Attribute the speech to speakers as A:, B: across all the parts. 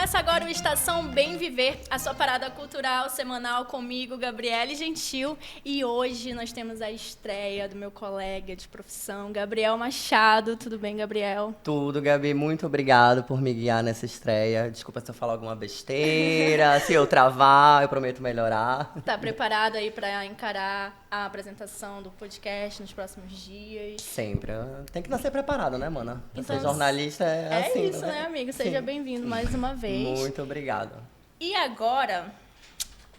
A: Começa agora o Estação Bem Viver, a sua parada cultural semanal comigo, Gabriele Gentil. E hoje nós temos a estreia do meu colega de profissão, Gabriel Machado. Tudo bem, Gabriel?
B: Tudo, Gabi. Muito obrigado por me guiar nessa estreia. Desculpa se eu falar alguma besteira. Se eu travar, eu prometo melhorar.
A: Tá preparado aí para encarar a apresentação do podcast nos próximos dias?
B: Sempre. Tem que nascer preparado, né, mana? Pra
A: Então,
B: ser jornalista é assim.
A: É isso, né, amigo? Seja bem-vindo mais uma vez.
B: Muito obrigado.
A: E agora,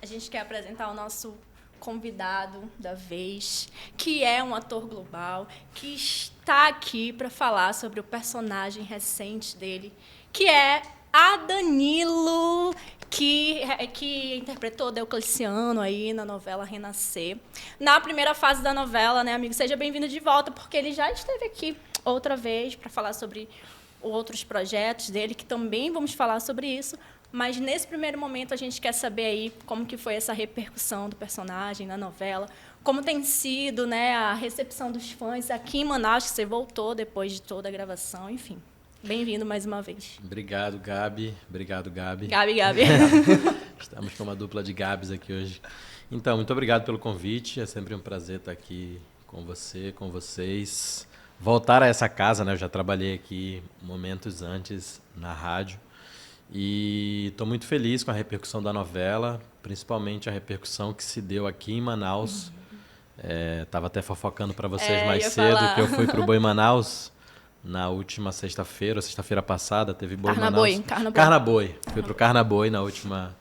A: a gente quer apresentar o nosso convidado da vez, que é um ator global, que está aqui para falar sobre o personagem recente dele, que é a Danilo, que interpretou Diocleciano aí na novela Renascer. Na primeira fase da novela, né, amigo? Seja bem-vindo de volta, porque ele já esteve aqui outra vez para falar sobre outros projetos dele, que também vamos falar sobre isso. Mas nesse primeiro momento a gente quer saber aí como que foi essa repercussão do personagem na novela, como tem sido, né, a recepção dos fãs aqui em Manaus, que você voltou depois de toda a gravação, enfim. Bem-vindo mais uma vez.
C: Obrigado, Gabi. Obrigado, Gabi.
A: Gabi.
C: Estamos com uma dupla de Gabs aqui hoje. Então, muito obrigado pelo convite. É sempre um prazer estar aqui com você, com vocês. Voltar a essa casa, né? Eu já trabalhei aqui momentos antes na rádio. E estou muito feliz com a repercussão da novela, principalmente a repercussão que se deu aqui em Manaus. Estava até fofocando para vocês mais cedo que eu fui para o Boi Manaus na última sexta-feira passada, teve Boi Manaus. Carnaboi. Fui para o Carnaboi na última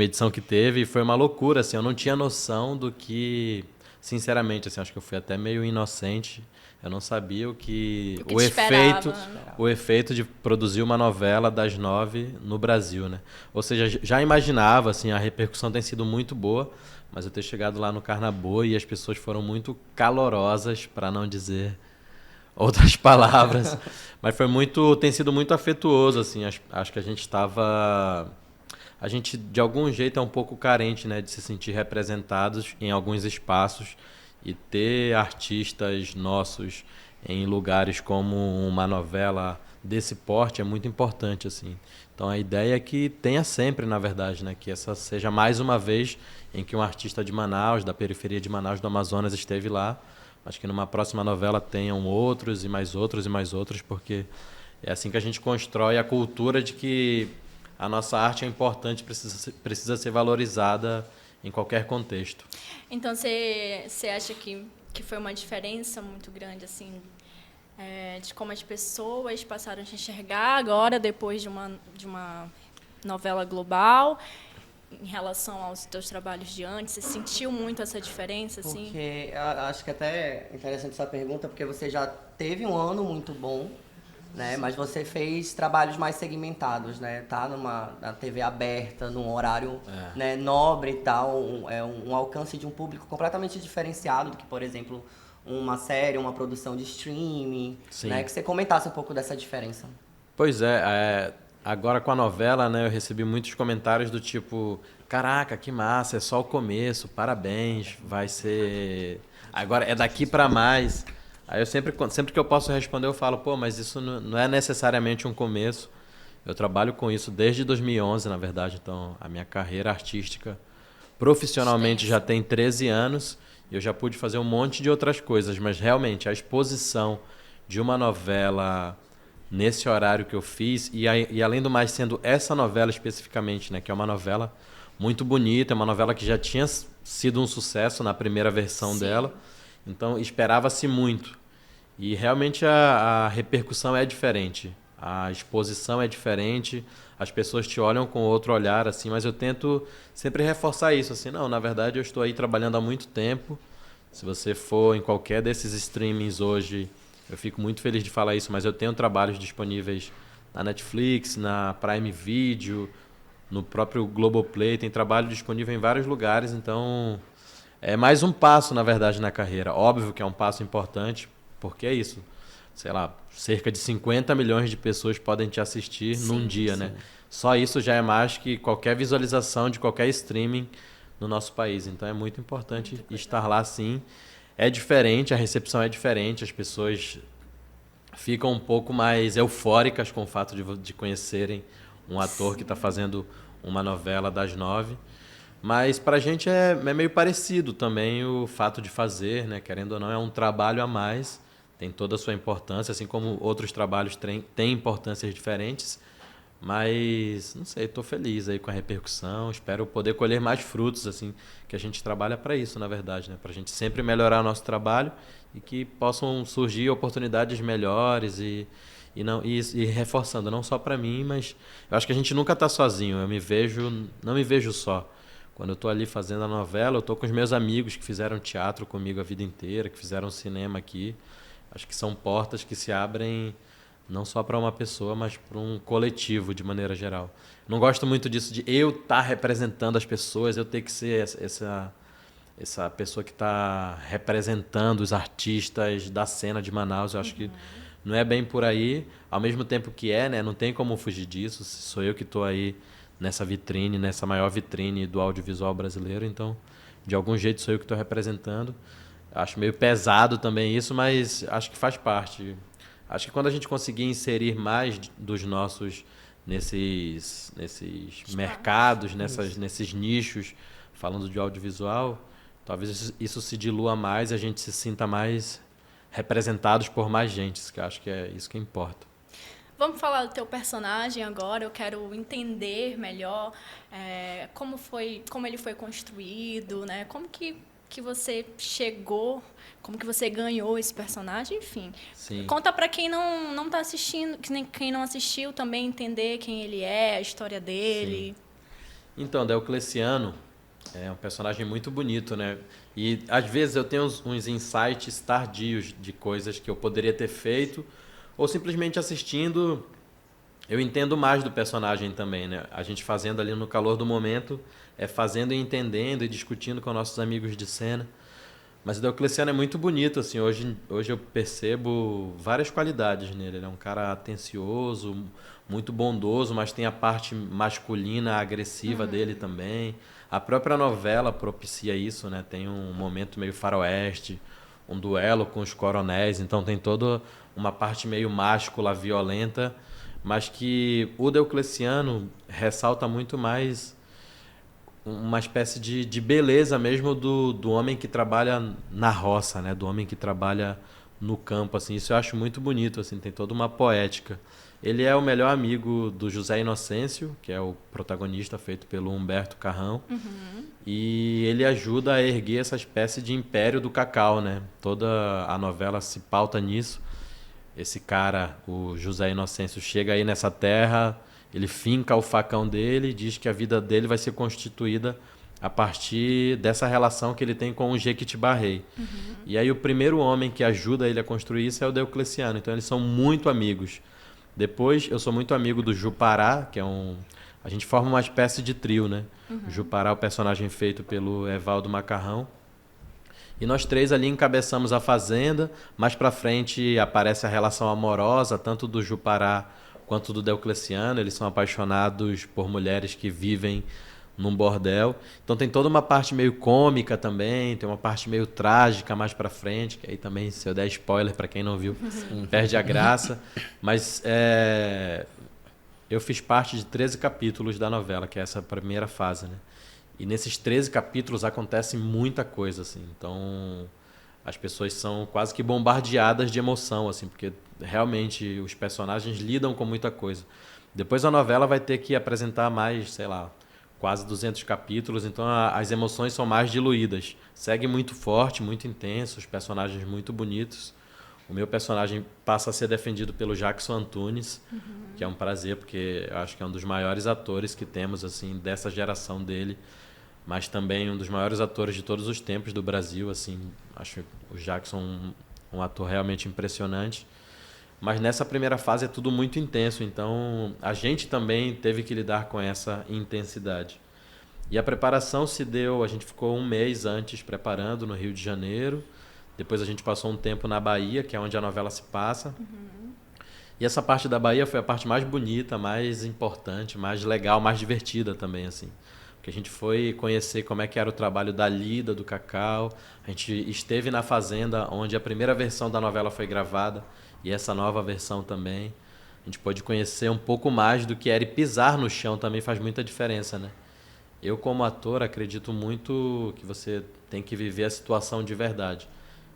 C: edição que teve e foi uma loucura, assim, eu não tinha noção do que, sinceramente, assim, acho que eu fui até meio inocente. Eu não sabia o efeito de produzir uma novela das 9 no Brasil, né? Ou seja, já imaginava, assim, a repercussão tem sido muito boa, mas eu ter chegado lá no Carnaboi e as pessoas foram muito calorosas, para não dizer outras palavras, mas tem sido muito afetuoso, assim. Acho que a gente de algum jeito é um pouco carente, né, de se sentir representados em alguns espaços. E ter artistas nossos em lugares como uma novela desse porte é muito importante, assim. Então a ideia é que tenha sempre, na verdade, né, que essa seja mais uma vez em que um artista de Manaus, da periferia de Manaus, do Amazonas, esteve lá, mas que numa próxima novela tenham outros e mais outros e mais outros, porque é assim que a gente constrói a cultura de que a nossa arte é importante, precisa ser valorizada em qualquer contexto.
A: Então, você acha que foi uma diferença muito grande, assim, de como as pessoas passaram a te enxergar agora, depois de uma novela global, em relação aos teus trabalhos de antes? Você sentiu muito essa diferença, assim?
B: Porque acho que até é interessante essa pergunta, porque você já teve um ano muito bom, né? Mas você fez trabalhos mais segmentados, né? Tá na TV aberta, num horário né, nobre e tal, um alcance de um público completamente diferenciado do que, por exemplo, uma série, uma produção de streaming, né? Que você comentasse um pouco dessa diferença.
C: Pois agora com a novela, né, eu recebi muitos comentários do tipo, caraca, que massa, é só o começo, parabéns, vai ser... Agora é daqui para mais... Aí eu sempre que eu posso responder, eu falo, mas isso não é necessariamente um começo. Eu trabalho com isso desde 2011, na verdade. Então, a minha carreira artística, profissionalmente, já tem 13 anos. E eu já pude fazer um monte de outras coisas. Mas, realmente, a exposição de uma novela nesse horário que eu fiz, e além do mais, sendo essa novela especificamente, né, que é uma novela muito bonita, é uma novela que já tinha sido um sucesso na primeira versão dela. Então, esperava-se muito. E realmente a repercussão é diferente. A exposição é diferente. As pessoas te olham com outro olhar, assim. Mas eu tento sempre reforçar isso. Assim, não, na verdade, eu estou aí trabalhando há muito tempo. Se você for em qualquer desses streamings hoje, eu fico muito feliz de falar isso, mas eu tenho trabalhos disponíveis na Netflix, na Prime Video, no próprio Globoplay. Tem trabalho disponível em vários lugares, então... É mais um passo, na verdade, na carreira. Óbvio que é um passo importante, porque é isso. Sei lá, cerca de 50 milhões de pessoas podem te assistir num dia, né? Só isso já é mais que qualquer visualização de qualquer streaming no nosso país. Então é muito importante estar lá, sim. É diferente, a recepção é diferente, as pessoas ficam um pouco mais eufóricas com o fato de conhecerem um ator que está fazendo uma novela das 9. Mas pra gente é meio parecido também o fato de fazer, né? Querendo ou não, é um trabalho a mais, tem toda a sua importância, assim como outros trabalhos têm importâncias diferentes. Mas, não sei, estou feliz aí com a repercussão, espero poder colher mais frutos, assim, que a gente trabalha para isso, na verdade, né? Para a gente sempre melhorar o nosso trabalho e que possam surgir oportunidades melhores e reforçando, não só para mim, mas eu acho que a gente nunca está sozinho, não me vejo só. Quando eu estou ali fazendo a novela, eu estou com os meus amigos que fizeram teatro comigo a vida inteira, que fizeram cinema aqui. Acho que são portas que se abrem não só para uma pessoa, mas para um coletivo de maneira geral. Não gosto muito disso de eu estar representando as pessoas, eu ter que ser essa pessoa que está representando os artistas da cena de Manaus. Eu acho que não é bem por aí, ao mesmo tempo que né? Não tem como fugir disso. Sou eu que estou aí nessa vitrine, nessa maior vitrine do audiovisual brasileiro, então, de algum jeito, sou eu que estou representando. Acho meio pesado também isso, mas acho que faz parte. Acho que quando a gente conseguir inserir mais dos nossos nesses mercados, nesses nichos, falando de audiovisual, talvez isso se dilua mais e a gente se sinta mais representados por mais gente, que eu acho que é isso que importa.
A: Vamos falar do teu personagem agora. Eu quero entender melhor como ele foi construído, né? Como que você chegou, como que você ganhou esse personagem, enfim.
C: Sim.
A: Conta para quem não está assistindo, quem não assistiu também entender quem ele é, a história dele.
C: Sim. Então, Diocleciano é um personagem muito bonito, né? E às vezes eu tenho uns insights tardios de coisas que eu poderia ter feito, ou simplesmente assistindo, eu entendo mais do personagem também, né? A gente fazendo ali no calor do momento, fazendo e entendendo e discutindo com nossos amigos de cena. Mas o Diocleciano é muito bonito, assim, hoje eu percebo várias qualidades nele. Ele é um cara atencioso, muito bondoso, mas tem a parte masculina, agressiva dele também. A própria novela propicia isso, né? Tem um momento meio faroeste, um duelo com os coronéis, então tem toda uma parte meio máscula, violenta, mas que o Diocleciano ressalta muito mais uma espécie de beleza mesmo do homem que trabalha na roça, né? Do homem que trabalha no campo, assim. Isso eu acho muito bonito, assim, tem toda uma poética. Ele é o melhor amigo do José Inocêncio, que é o protagonista feito pelo Humberto Carrão. E ele ajuda a erguer essa espécie de império do cacau, né? Toda a novela se pauta nisso. Esse cara, o José Inocêncio, chega aí nessa terra, ele finca o facão dele e diz que a vida dele vai ser constituída a partir dessa relação que ele tem com o Jequitibá-Rei. E aí o primeiro homem que ajuda ele a construir isso é o Diocleciano. Então eles são muito amigos. Depois eu sou muito amigo do Jupará, que é a gente forma uma espécie de trio, né? O Jupará é o personagem feito pelo Evaldo Macarrão. E nós três ali encabeçamos a fazenda. Mais pra frente aparece a relação amorosa, tanto do Jupará quanto do Diocleciano. Eles são apaixonados por mulheres que vivem num bordel. Então tem toda uma parte meio cômica também, tem uma parte meio trágica mais pra frente, que aí também, se eu der spoiler pra quem não viu, perde a graça. Mas eu fiz parte de 13 capítulos da novela, que é essa primeira fase, né? E nesses 13 capítulos acontece muita coisa, assim. Então as pessoas são quase que bombardeadas de emoção, assim, porque realmente os personagens lidam com muita coisa. Depois a novela vai ter que apresentar mais, sei lá, quase 200 capítulos, então as emoções são mais diluídas. Segue muito forte, muito intenso, os personagens muito bonitos. O meu personagem passa a ser defendido pelo Jackson Antunes, que é um prazer, porque eu acho que é um dos maiores atores que temos, assim, dessa geração dele, mas também um dos maiores atores de todos os tempos do Brasil, assim. Acho o Jackson um ator realmente impressionante. Mas nessa primeira fase é tudo muito intenso, então a gente também teve que lidar com essa intensidade. E a preparação se deu, a gente ficou 1 mês antes preparando no Rio de Janeiro, depois a gente passou um tempo na Bahia, que é onde a novela se passa. E essa parte da Bahia foi a parte mais bonita, mais importante, mais legal, mais divertida também, assim. Porque a gente foi conhecer como é que era o trabalho da lida, do cacau, a gente esteve na fazenda onde a primeira versão da novela foi gravada, e essa nova versão também. a gente pôde conhecer um pouco mais do que era, e pisar no chão também faz muita diferença, né? Eu, como ator, acredito muito que você tem que viver a situação de verdade.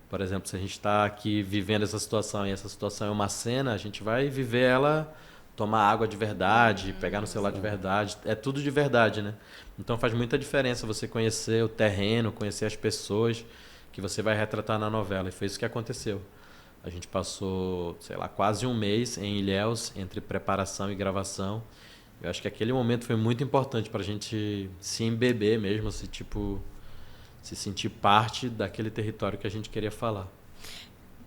C: Por exemplo, se a gente está aqui vivendo essa situação e essa situação é uma cena, a gente vai viver ela, tomar água de verdade, pegar no celular de verdade, é tudo de verdade, né? Então faz muita diferença você conhecer o terreno, conhecer as pessoas que você vai retratar na novela, e foi isso que aconteceu. A gente passou, sei lá, quase um mês em Ilhéus, entre preparação e gravação. Eu acho que aquele momento foi muito importante para a gente se embeber mesmo, se sentir parte daquele território que a gente queria falar.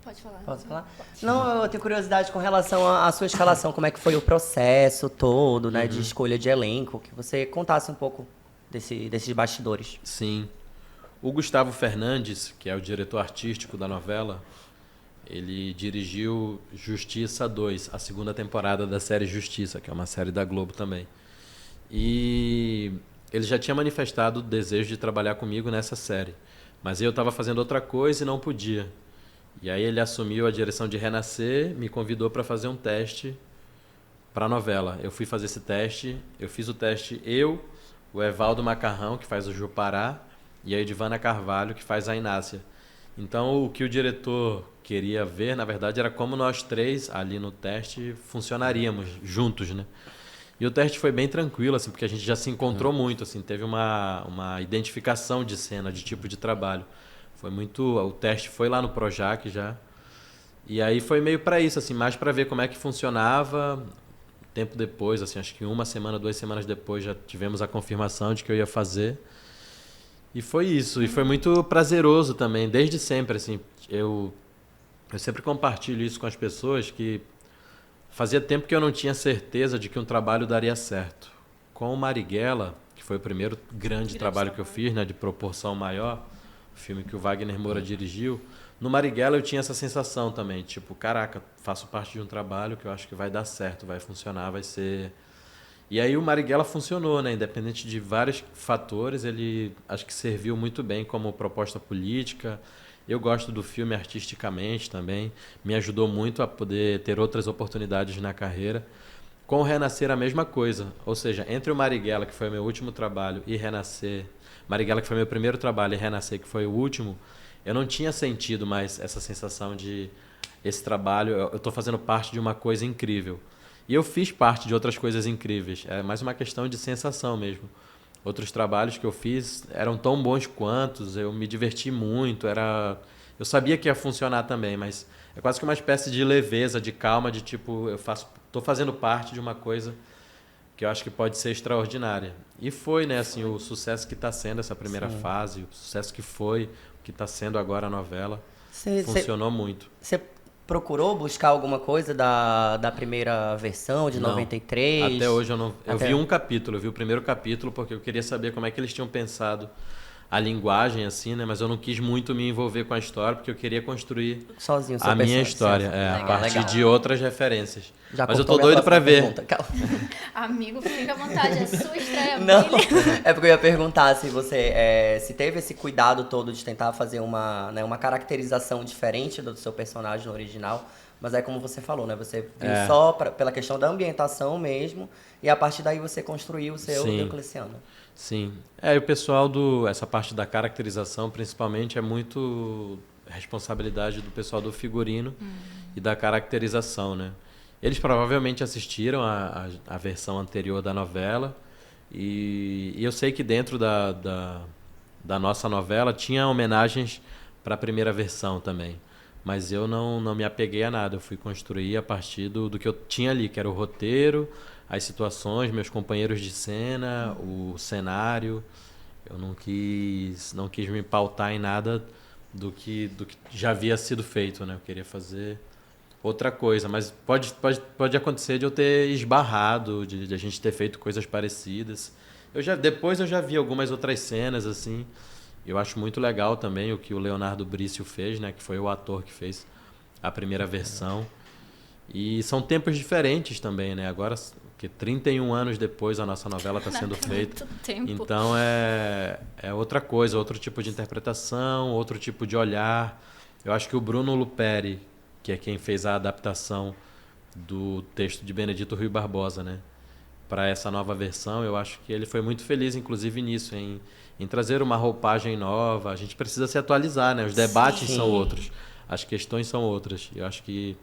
A: Pode falar.
B: Posso falar? Não, eu tenho curiosidade com relação à sua escalação, como é que foi o processo todo, né, de escolha de elenco, que você contasse um pouco desses bastidores.
C: Sim. O Gustavo Fernandes, que é o diretor artístico da novela, ele dirigiu Justiça 2, a segunda temporada da série Justiça, que é uma série da Globo também. E ele já tinha manifestado o desejo de trabalhar comigo nessa série, mas eu estava fazendo outra coisa e não podia. E aí ele assumiu a direção de Renascer, me convidou para fazer um teste para a novela. Eu fui fazer esse teste, eu fiz o teste o Evaldo Macarrão, que faz o Jupará, e a Edivana Carvalho, que faz a Inácia. Então, o que o diretor queria ver, na verdade, era como nós três, ali no teste, funcionaríamos juntos, né? E o teste foi bem tranquilo, assim, porque a gente já se encontrou muito, assim, teve uma identificação de cena, de tipo de trabalho. Foi muito... O teste foi lá no Projac já. E aí foi meio para isso, assim, mais para ver como é que funcionava. Tempo depois, assim, acho que 1 semana, 2 semanas depois, já tivemos a confirmação de que eu ia fazer. E foi isso. E foi muito prazeroso também, desde sempre, assim. Eu sempre compartilho isso com as pessoas, que fazia tempo que eu não tinha certeza de que um trabalho daria certo. Com o Marighella, que foi o primeiro grande trabalho que eu fiz, né, de proporção maior, o filme que o Wagner Moura dirigiu, no Marighella eu tinha essa sensação também, tipo, caraca, faço parte de um trabalho que eu acho que vai dar certo, vai funcionar, vai ser... E aí o Marighella funcionou, né? Independente de vários fatores, ele acho que serviu muito bem como proposta política. Eu gosto do filme artisticamente também, me ajudou muito a poder ter outras oportunidades na carreira. Com o Renascer a mesma coisa, ou seja, entre o Marighella, que foi meu último trabalho, e Renascer, Marighella, que foi meu primeiro trabalho, e Renascer, que foi o último, eu não tinha sentido mais essa sensação de esse trabalho, eu estou fazendo parte de uma coisa incrível. E eu fiz parte de outras coisas incríveis, é mais uma questão de sensação mesmo. Outros trabalhos que eu fiz eram tão bons quantos, eu me diverti muito, eu sabia que ia funcionar também, mas é quase que uma espécie de leveza, de calma, de tipo, estou fazendo parte de uma coisa que eu acho que pode ser extraordinária. E foi, né, assim, o sucesso que está sendo essa primeira fase, o sucesso que foi, o que está sendo agora a novela, funcionou muito.
B: Você procurou buscar alguma coisa da primeira versão, de
C: Não.
B: 93?
C: Até hoje eu não... Eu vi um capítulo, eu vi o primeiro capítulo, porque eu queria saber como é que eles tinham pensado a linguagem, assim, né? Mas eu não quis muito me envolver com a história, porque eu queria construir
B: sozinho,
C: a minha história, a partir de outras referências. Mas eu tô doido pra ver.
A: Amigo, fica à vontade, é sua estreia.
B: Não, é porque eu ia perguntar se você se teve esse cuidado todo de tentar fazer uma caracterização diferente do seu personagem no original, mas é como você falou, né? Você viu só pela questão da ambientação mesmo, e a partir daí você construiu o seu Diocleciano.
C: Sim. E o pessoal essa parte da caracterização, principalmente, é muito responsabilidade do pessoal do figurino e da caracterização, né? Eles provavelmente assistiram a versão anterior da novela e eu sei que dentro da nossa novela tinha homenagens para a primeira versão também. Mas eu não me apeguei a nada, eu fui construir a partir do que eu tinha ali, que era o roteiro, as situações, meus companheiros de cena, o cenário. Eu não quis me pautar em nada do que já havia sido feito, né? Eu queria fazer outra coisa, mas pode acontecer de eu ter esbarrado, de a gente ter feito coisas parecidas. Depois eu já vi algumas outras cenas, assim. Eu acho muito legal também o que o Leonardo Brício fez, né? Que foi o ator que fez a primeira versão. E são tempos diferentes também, né? Agora, que 31 anos depois a nossa novela está sendo feita. Então é outra coisa, outro tipo de interpretação, outro tipo de olhar. Eu acho que o Bruno Luperi, que é quem fez a adaptação do texto de Benedito Rui Barbosa, né? Para essa nova versão, eu acho que ele foi muito feliz, inclusive, nisso, em trazer uma roupagem nova. A gente precisa se atualizar, né? Os debates
B: Sim.
C: são outros, as questões são outras. Eu acho que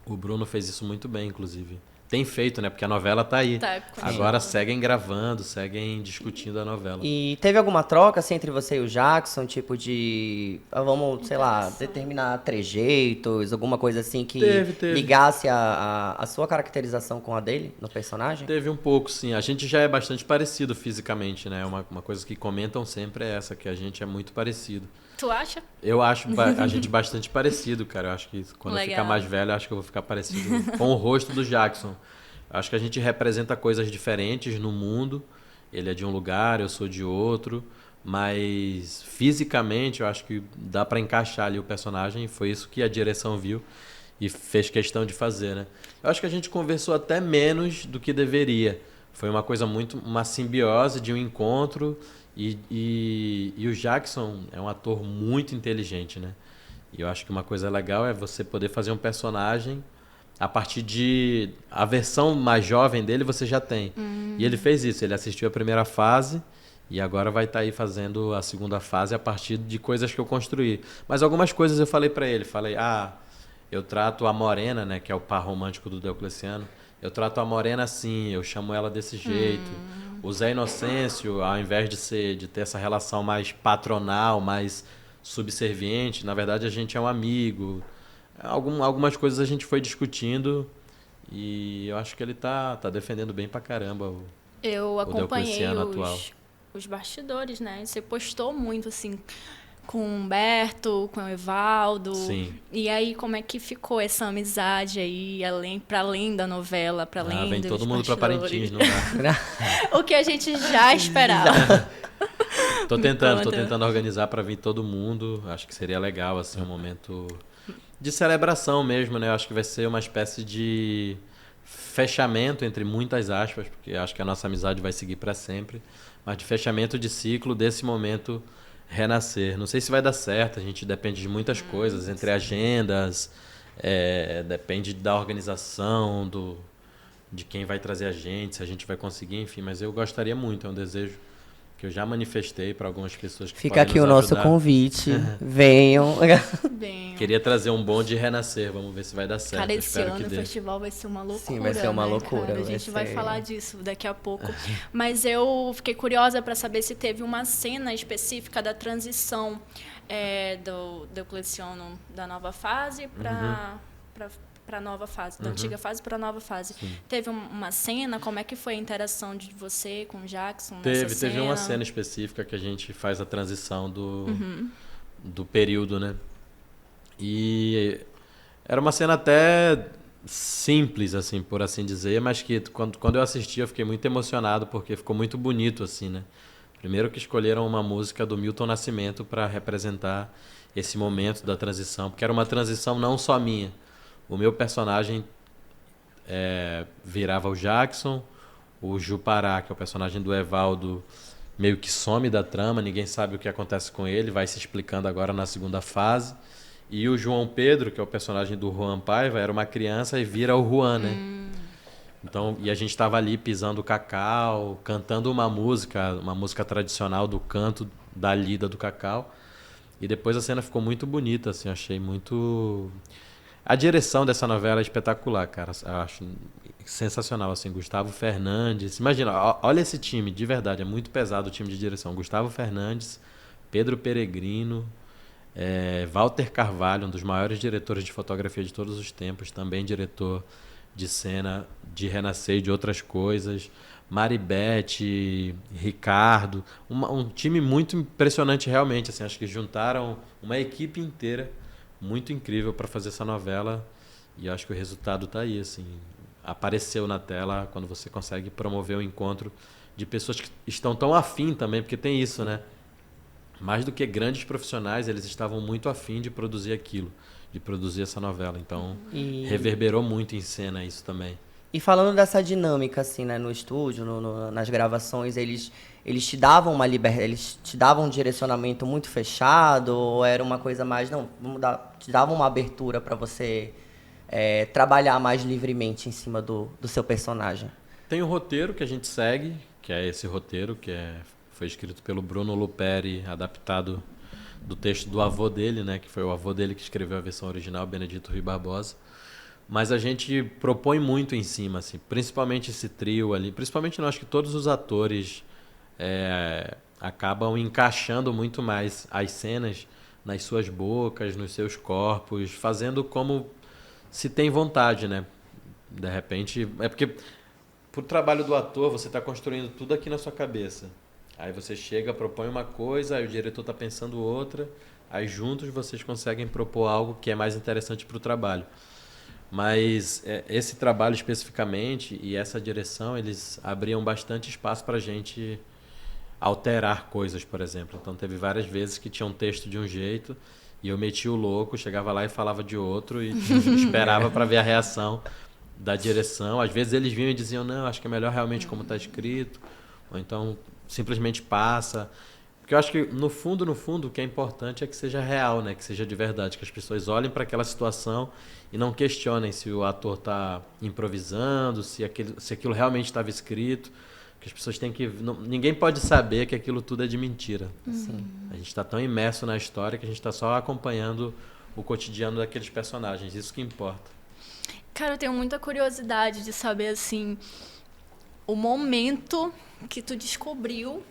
C: o Bruno fez isso muito bem, inclusive. Tem feito, né? Porque a novela tá aí.
A: Tá,
C: Agora seguem gravando, seguem discutindo a novela.
B: E teve alguma troca assim, entre você e o Jackson, tipo de, vamos, sei lá, determinar trejeitos, alguma coisa assim que
C: Teve.
B: ligasse a sua caracterização com a dele no personagem?
C: Teve um pouco, sim. A gente já é bastante parecido fisicamente, né? Uma coisa que comentam sempre é essa, que a gente é muito parecido.
A: Tu acha?
C: Eu acho a gente bastante parecido, cara. Eu acho que quando eu
A: Legal.
C: ficar mais velho, eu acho que eu vou ficar parecido com o rosto do Jackson. Eu acho que a gente representa coisas diferentes no mundo. Ele é de um lugar, eu sou de outro. Mas fisicamente, eu acho que dá pra encaixar ali o personagem. E foi isso que a direção viu e fez questão de fazer, né? Eu acho que a gente conversou até menos do que deveria. Foi uma coisa muito... uma simbiose de um encontro... E o Jackson é um ator muito inteligente, né? E eu acho que uma coisa legal é você poder fazer um personagem a partir de... A versão mais jovem dele você já tem. E ele fez isso. Ele assistiu a primeira fase e agora vai estar aí fazendo a segunda fase a partir de coisas que eu construí. Mas algumas coisas eu falei pra ele. Falei, eu trato a Morena, né? Que é o par romântico do Diocleciano. Eu trato a Morena assim, eu chamo ela desse jeito. O Zé Inocêncio, ao invés de ter essa relação mais patronal, mais subserviente, na verdade a gente é um amigo. Algumas coisas a gente foi discutindo e eu acho que ele tá defendendo bem pra caramba
A: Eu acompanhei
C: Diocleciano atual.
A: os bastidores, né? Você postou muito, assim, com o Humberto, com o Evaldo.
C: Sim.
A: E aí, como é que ficou essa amizade aí, para além da novela, para além
C: Vem
A: dos
C: todo mundo pra
A: bastidores?
C: Parintins, não dá?
A: O que a gente já esperava.
C: Tô
A: Me conta.
C: tentando organizar pra vir todo mundo. Acho que seria legal, assim, um momento de celebração mesmo, né? Eu acho que vai ser uma espécie de fechamento, entre muitas aspas, porque acho que a nossa amizade vai seguir pra sempre, mas de fechamento de ciclo desse momento renascer. Não sei se vai dar certo, a gente depende de muitas coisas, entre agendas, depende da organização, de quem vai trazer a gente, se a gente vai conseguir, enfim, mas eu gostaria muito, é um desejo que eu já manifestei para algumas pessoas que
B: Fica
C: podem
B: aqui
C: nos
B: o nosso
C: ajudar.
B: convite, venham.
A: Bem,
C: Queria trazer um bonde renascer, vamos ver se vai dar certo.
A: cara,
C: Eu
A: esse
C: espero
A: ano
C: que
A: o
C: dê.
A: festival vai ser uma loucura.
B: Sim, vai ser uma
A: né,
B: loucura,
A: cara? A
B: vai
A: gente vai
B: ser-
A: falar disso daqui a pouco. Mas eu fiquei curiosa para saber se teve uma cena específica da transição do Diocleciano da nova fase para a nova fase, da antiga fase para a nova fase. Teve uma cena? Como é que foi a interação de você com o Jackson nessa
C: Teve uma cena específica que a gente faz a transição do período, né? E era uma cena até simples, assim, por assim dizer, mas que quando eu assisti eu fiquei muito emocionado porque ficou muito bonito, assim, né? Primeiro que escolheram uma música do Milton Nascimento para representar esse momento da transição, porque era uma transição não só minha. O meu personagem virava o Jackson, o Jupará, que é o personagem do Evaldo, meio que some da trama, ninguém sabe o que acontece com ele, vai se explicando agora na segunda fase. E o João Pedro, que é o personagem do Juan Paiva, era uma criança e vira o Juan, né? Então, e a gente estava ali pisando o cacau, cantando uma música tradicional do canto da lida do cacau. E depois a cena ficou muito bonita, assim, achei muito... A direção dessa novela é espetacular, cara. Eu acho sensacional, assim. Gustavo Fernandes. Imagina, olha esse time, de verdade, é muito pesado o time de direção. Gustavo Fernandes, Pedro Peregrino, Walter Carvalho, um dos maiores diretores de fotografia de todos os tempos, também diretor de cena, de Renascer e de outras coisas. Maribete, Ricardo, um time muito impressionante realmente, assim, acho que juntaram uma equipe inteira muito incrível para fazer essa novela e acho que o resultado tá aí, assim, apareceu na tela quando você consegue promover o encontro de pessoas que estão tão afim também, porque tem isso, né? Mais do que grandes profissionais, eles estavam muito afim de produzir aquilo, de produzir essa novela, então reverberou muito em cena isso também.
B: E falando dessa dinâmica, assim, né, no estúdio, nas gravações, eles te davam uma liberdade, eles te davam um direcionamento muito fechado, ou era uma coisa mais, não, te davam uma abertura para você trabalhar mais livremente em cima do seu personagem?
C: Tem o roteiro que a gente segue, que é esse roteiro, foi escrito pelo Bruno Luperi, adaptado do texto do avô dele, né, que foi o avô dele que escreveu a versão original, Benedito Rui Barbosa. Mas a gente propõe muito em cima, assim, principalmente esse trio ali, principalmente eu acho que todos os atores acabam encaixando muito mais as cenas nas suas bocas, nos seus corpos, fazendo como se tem vontade, né? De repente, é porque pro trabalho do ator, você está construindo tudo aqui na sua cabeça. Aí você chega, propõe uma coisa, aí o diretor está pensando outra, aí juntos vocês conseguem propor algo que é mais interessante para o trabalho. Mas esse trabalho especificamente e essa direção, eles abriam bastante espaço para a gente alterar coisas, por exemplo. Então teve várias vezes que tinha um texto de um jeito e eu metia o louco, chegava lá e falava de outro e esperava para ver a reação da direção. Às vezes eles vinham e diziam, não, acho que é melhor realmente como está escrito, ou então simplesmente passa. Porque eu acho que no fundo, o que é importante é que seja real, né? Que seja de verdade, que as pessoas olhem para aquela situação e não questionem se o ator está improvisando, se aquilo realmente estava escrito. Que as pessoas têm que... ninguém pode saber que aquilo tudo é de mentira.
B: Sim.
C: A gente está tão imerso na história que a gente está só acompanhando o cotidiano daqueles personagens. Isso que importa.
A: Cara, eu tenho muita curiosidade de saber, assim, o momento que tu descobriu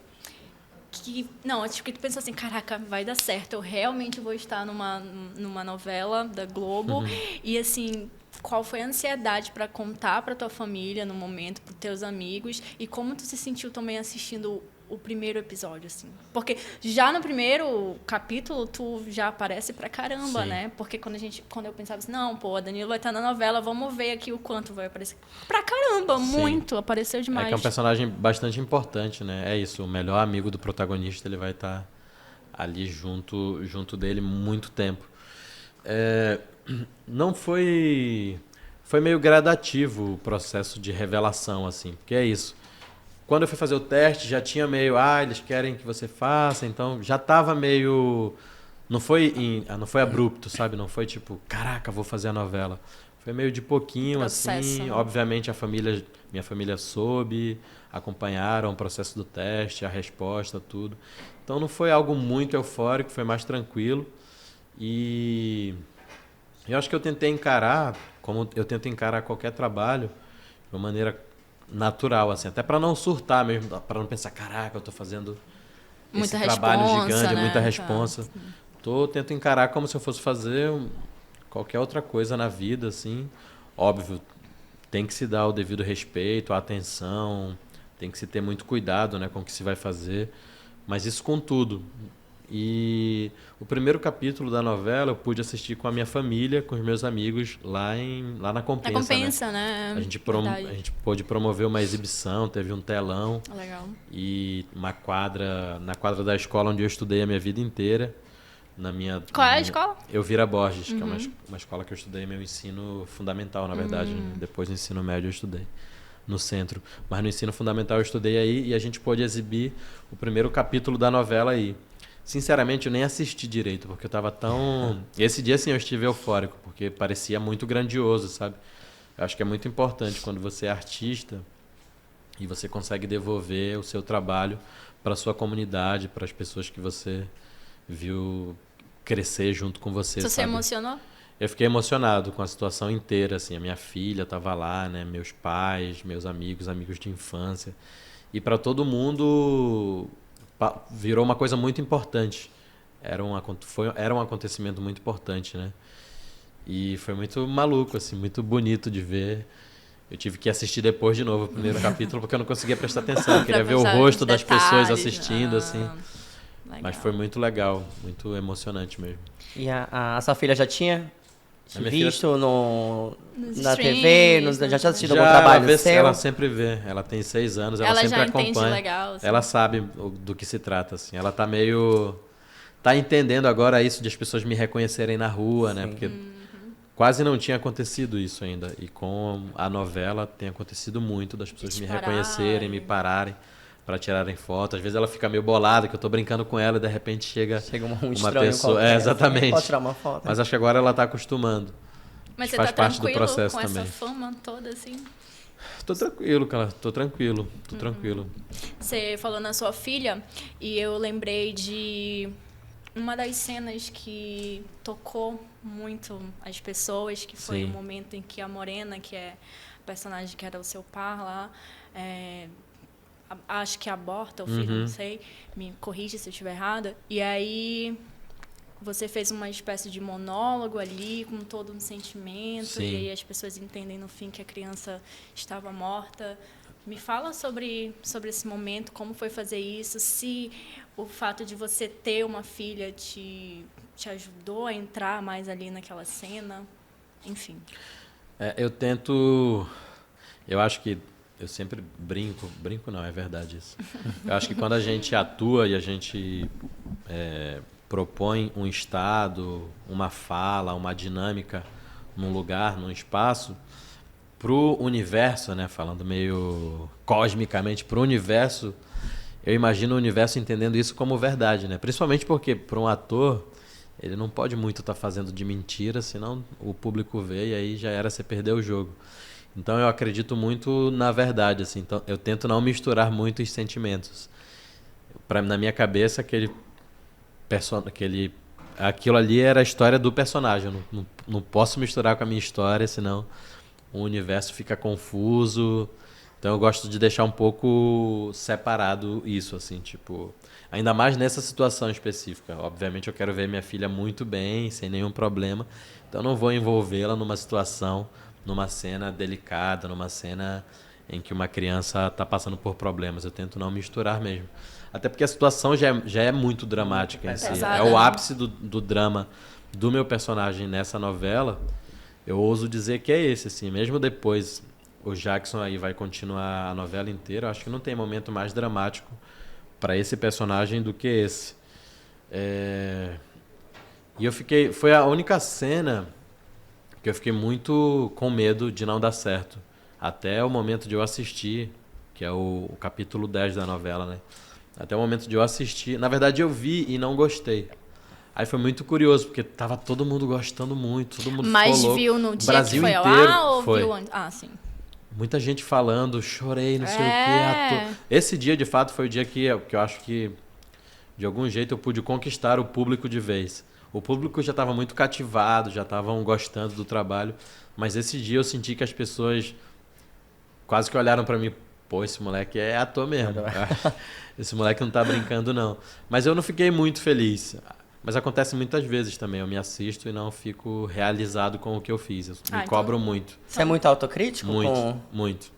A: que... Não, acho que tu pensou assim, caraca, vai dar certo, eu realmente vou estar numa novela da Globo. E, assim, qual foi a ansiedade para contar para tua família no momento, para teus amigos, e como tu se sentiu também assistindo o primeiro episódio, assim? Porque já no primeiro capítulo, tu já aparece pra caramba,
C: Sim.
A: né? Porque quando eu pensava assim, não, pô, a Danilo vai estar na novela, vamos ver aqui o quanto vai aparecer. Pra caramba,
C: Sim.
A: muito, apareceu demais.
C: É que é um personagem bastante importante, né? É isso, o melhor amigo do protagonista, ele vai estar ali junto dele muito tempo. Não foi... Foi meio gradativo o processo de revelação, assim, porque é isso. Quando eu fui fazer o teste, já tinha meio, eles querem que você faça, então já tava meio... Não foi abrupto, sabe? Não foi tipo, caraca, vou fazer a novela. Foi meio de pouquinho,
A: Processo,
C: assim.
A: né?
C: Obviamente minha família soube, acompanharam o processo do teste, a resposta, tudo. Então não foi algo muito eufórico, foi mais tranquilo. E eu acho que eu tentei encarar, como eu tento encarar qualquer trabalho, de uma maneira natural, assim, até para não surtar mesmo, para não pensar, caraca, eu tô fazendo
A: Muita
C: esse trabalho
A: responsa,
C: gigante,
A: né?
C: muita responsa. Tento encarar como se eu fosse fazer qualquer outra coisa na vida, assim. Óbvio, tem que se dar o devido respeito, a atenção, tem que se ter muito cuidado, né, com o que se vai fazer, mas isso com tudo. E o primeiro capítulo da novela eu pude assistir com a minha família, com os meus amigos lá na Compensa.
A: Na Compensa, né?
C: A gente pôde promover uma exibição, teve um telão.
A: Legal.
C: E na quadra da escola onde eu estudei a minha vida inteira.
A: Qual é a escola?
C: Elvira Borges, que é uma escola que eu estudei meu ensino fundamental, na verdade. Depois do ensino médio eu estudei no centro. Mas no ensino fundamental eu estudei aí e a gente pôde exibir o primeiro capítulo da novela aí. Sinceramente, eu nem assisti direito, porque eu tava tão... Esse dia, sim, eu estive eufórico, porque parecia muito grandioso, sabe? Eu acho que é muito importante quando você é artista e você consegue devolver o seu trabalho para sua comunidade, para as pessoas que você viu crescer junto com você,
A: Você
C: sabe?
A: se emocionou?
C: Eu fiquei emocionado com a situação inteira, assim. A minha filha tava lá, né? Meus pais, meus amigos de infância. E para todo mundo... virou uma coisa muito importante. Era um acontecimento muito importante, né? E foi muito maluco, assim, muito bonito de ver. Eu tive que assistir depois de novo o primeiro capítulo, porque eu não conseguia prestar atenção. Eu queria ver o rosto das pessoas assistindo, assim.
A: Legal.
C: Mas foi muito legal, muito emocionante mesmo.
B: E a sua filha já tinha te
C: minha filha-
B: visto na TV?
A: streams,
B: Já tinha assistido
C: Já,
B: algum trabalho
C: ela
B: seu?
C: ela sempre vê. Ela tem 6 anos, ela sempre
A: já
C: acompanha.
A: entende legal. Assim.
C: Ela sabe do que se trata, assim. Ela tá meio... Tá entendendo agora isso de as pessoas me reconhecerem na rua, né?
B: Sim.
C: Porque quase não tinha acontecido isso ainda. E com a novela tem acontecido muito das pessoas
A: te
C: me
A: pararem.
C: reconhecerem, me pararem para tirarem foto. Às vezes ela fica meio bolada, que eu tô brincando com ela e de repente chega
B: Chega um
C: uma
B: estranho
C: pessoa...
B: qualquer,
C: exatamente.
B: Pode tirar uma foto.
C: Mas acho que agora ela tá acostumando.
A: Mas você
C: faz
A: tá
C: parte do
A: tranquilo
C: processo
A: com
C: também.
A: essa fama toda, assim?
C: Tô tranquilo, cara. Tô tranquilo. Tô tranquilo.
A: Você falou na sua filha e eu lembrei de uma das cenas que tocou muito as pessoas, que foi o
C: Sim.
A: momento em que a Morena, que é a personagem que era o seu par lá, acho que aborta o filho, não sei, me corrige se eu estiver errada. E aí você fez uma espécie de monólogo ali, com todo um sentimento,
C: Sim.
A: e aí as pessoas entendem no fim que a criança estava morta. Me fala sobre esse momento, como foi fazer isso, se o fato de você ter uma filha te ajudou a entrar mais ali naquela cena, enfim.
C: Eu tento. Eu acho que. Eu sempre brinco não, é verdade isso. Eu acho que quando a gente atua e a gente propõe um estado, uma fala, uma dinâmica num lugar, num espaço, pro universo, né, falando meio cosmicamente, pro universo, eu imagino o universo entendendo isso como verdade, né? Principalmente porque para um ator, ele não pode muito estar fazendo de mentira, senão o público vê e aí já era, você perdeu o jogo. Então eu acredito muito na verdade, assim. Então eu tento não misturar muito os sentimentos. Na minha cabeça, aquilo ali era a história do personagem. Eu não posso misturar com a minha história, senão o universo fica confuso. Então eu gosto de deixar um pouco separado isso, assim, tipo, ainda mais nessa situação específica. Obviamente eu quero ver minha filha muito bem, sem nenhum problema. Então eu não vou envolvê-la numa situação, numa cena delicada, numa cena em que uma criança está passando por problemas. Eu tento não misturar mesmo. Até porque a situação já é muito dramática em si.
A: Pesada,
C: É o
A: né?
C: ápice do drama do meu personagem nessa novela. Eu ouso dizer que é esse, assim. Mesmo depois, o Jackson aí vai continuar a novela inteira. Eu acho que não tem momento mais dramático para esse personagem do que esse. E foi a única cena que eu fiquei muito com medo de não dar certo. Até o momento de eu assistir, que é o capítulo 10 da novela, né? Até o momento de eu assistir. Na verdade, eu vi e não gostei. Aí foi muito curioso, porque tava todo mundo gostando muito, todo mundo
A: Mas
C: ficou louco.
A: viu no
C: O
A: dia
C: Brasil
A: que foi ao
C: inteiro
A: ar ou
C: foi.
A: viu antes? Ah, sim.
C: Muita gente falando, chorei, não sei o quê. Esse dia, de fato, foi o dia que eu acho que, de algum jeito, eu pude conquistar o público de vez. O público já estava muito cativado, já estavam gostando do trabalho, mas esse dia eu senti que as pessoas quase que olharam para mim, pô, esse moleque é ator mesmo. Esse moleque não tá brincando, não. Mas eu não fiquei muito feliz. Mas acontece muitas vezes também. Eu me assisto e não fico realizado com o que eu fiz. Eu me cobro muito.
B: Você é muito autocrítico?
C: Muito.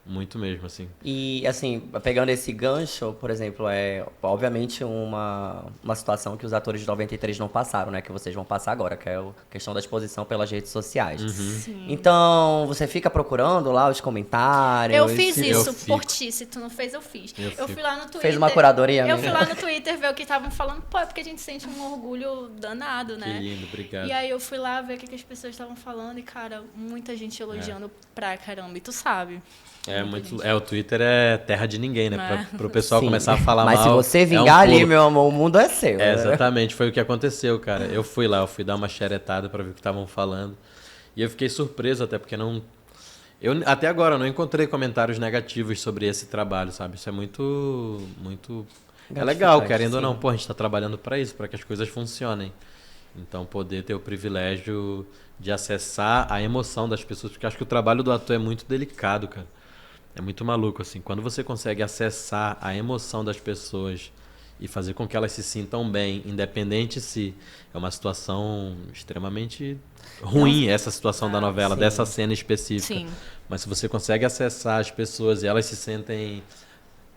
C: Muito mesmo, assim.
B: E, assim, pegando esse gancho, por exemplo, é obviamente uma situação que os atores de 93 não passaram, né? Que vocês vão passar agora, que é a questão da exposição pelas redes sociais.
A: Sim.
B: Então, você fica procurando lá os comentários?
A: Eu fiz isso
C: fico.
A: por ti, se tu não fez, eu fiz. Eu fui lá no Twitter.
B: Fez uma curadoria,
A: Eu
B: amiga?
A: fui lá no Twitter ver o que estavam falando. Pô, é porque a gente sente um orgulho danado, né?
C: Que lindo, obrigado.
A: E aí eu fui lá ver o que as pessoas estavam falando e, cara, muita gente elogiando pra caramba. E tu sabe.
C: O Twitter é terra de ninguém, né? Pro pessoal
B: Sim.
C: começar a falar
B: Mas
C: mal.
B: se você
C: é um
B: vingar ali,
C: pulo.
B: meu amor, o mundo é seu. né?
C: Exatamente, foi o que aconteceu, cara. Eu fui lá, eu fui dar uma xeretada pra ver o que estavam falando. E eu fiquei surpreso até, porque não... até agora, eu não encontrei comentários negativos sobre esse trabalho, sabe? Isso é muito... É legal, querendo ou não. Pô, a gente tá trabalhando pra isso, pra que as coisas funcionem. Então, poder ter o privilégio de acessar a emoção das pessoas, porque acho que o trabalho do ator é muito delicado, cara. É muito maluco, assim. Quando você consegue acessar a emoção das pessoas e fazer com que elas se sintam bem, independente se é uma situação extremamente ruim, essa situação da novela, dessa cena específica.
A: Sim.
C: Mas se você consegue acessar as pessoas e elas se sentem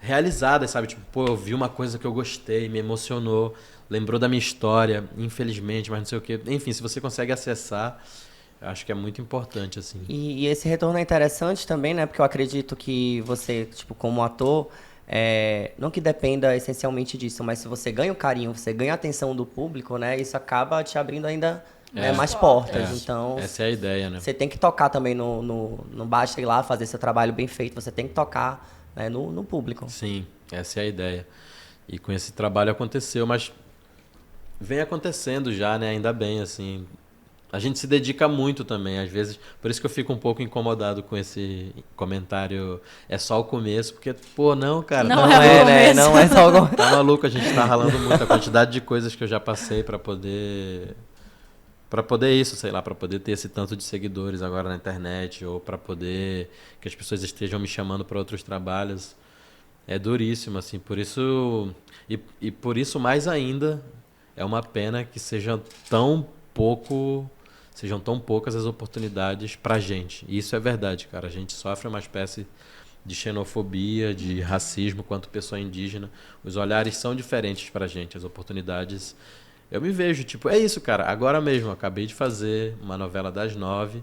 C: realizadas, sabe? Tipo, pô, eu vi uma coisa que eu gostei, me emocionou, lembrou da minha história, infelizmente, mas não sei o quê. Enfim, se você consegue acessar... Eu acho que é muito importante, assim.
B: E esse retorno é interessante também, né? Porque eu acredito que você, tipo, como ator, não que dependa essencialmente disso, mas se você ganha o carinho, você ganha a atenção do público, né? Isso acaba te abrindo ainda mais portas. Então,
C: essa é a ideia, né?
B: você tem que tocar também não basta ir lá fazer seu trabalho bem feito, você tem que tocar, né, no público.
C: Sim, essa é a ideia. E com esse trabalho aconteceu, mas vem acontecendo já, né? Ainda bem, assim... A gente se dedica muito também, às vezes. Por isso que eu fico um pouco incomodado com esse comentário. É só o começo, porque, pô, não, cara.
A: Não é o
B: né?
A: começo.
B: Não é só o
C: Tá maluco, a gente tá ralando muito a quantidade de coisas que eu já passei pra poder. Pra poder isso, sei lá, pra poder ter esse tanto de seguidores agora na internet, ou pra poder que as pessoas estejam me chamando pra outros trabalhos. É duríssimo, assim, por isso. E por isso, mais ainda, é uma pena que sejam tão poucas as oportunidades pra gente. E isso é verdade, cara. A gente sofre uma espécie de xenofobia, de racismo quanto pessoa indígena. Os olhares são diferentes pra gente, as oportunidades. Eu me vejo, tipo, é isso, cara. Agora mesmo, eu acabei de fazer uma novela das 9,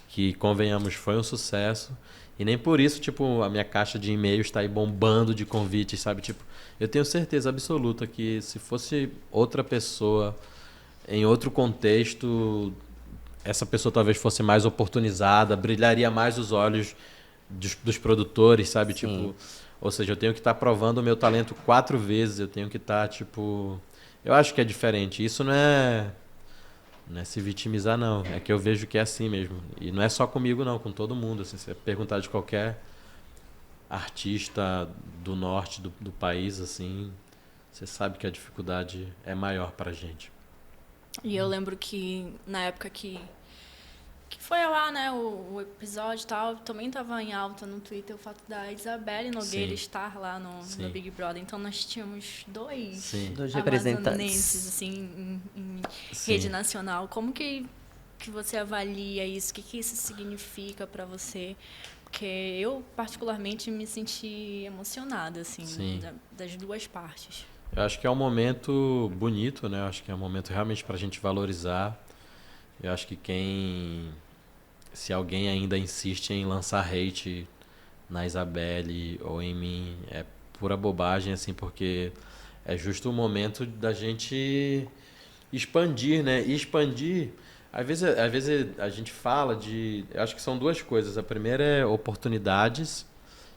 C: que, convenhamos, foi um sucesso. E nem por isso, tipo, a minha caixa de e-mails está aí bombando de convites, sabe? Tipo, eu tenho certeza absoluta que se fosse outra pessoa, em outro contexto, essa pessoa talvez fosse mais oportunizada, brilharia mais os olhos dos produtores, sabe?
B: Sim.
C: Tipo, ou seja, eu tenho que estar provando o meu talento 4 vezes, eu tenho que estar, tipo... Eu acho que é diferente. Isso não é se vitimizar, não. É que eu vejo que é assim mesmo. E não é só comigo, não. Com todo mundo. Assim, se você perguntar de qualquer artista do norte do país, assim, você sabe que a dificuldade é maior pra gente.
A: E eu lembro que na época que foi lá, né, o episódio e tal, também estava em alta no Twitter o fato da Isabelle Nogueira
C: Sim.
A: estar lá no
C: Sim.
A: Big Brother. Então nós tínhamos dois
C: Sim.
B: Dos representantes.
A: amazonenses, assim, em
C: Sim.
A: rede nacional. Como que você avalia isso? O que isso significa para você? Porque eu, particularmente, me senti emocionada, assim,
C: Sim.
A: das duas partes.
C: Eu acho que é um momento bonito, né? Eu acho que é um momento realmente pra gente valorizar. Eu acho que se alguém ainda insiste em lançar hate na Isabelle ou em mim, é pura bobagem, assim, porque é justo o momento da gente expandir, né? E expandir, às vezes a gente fala de... Eu acho que são duas coisas. A primeira é oportunidades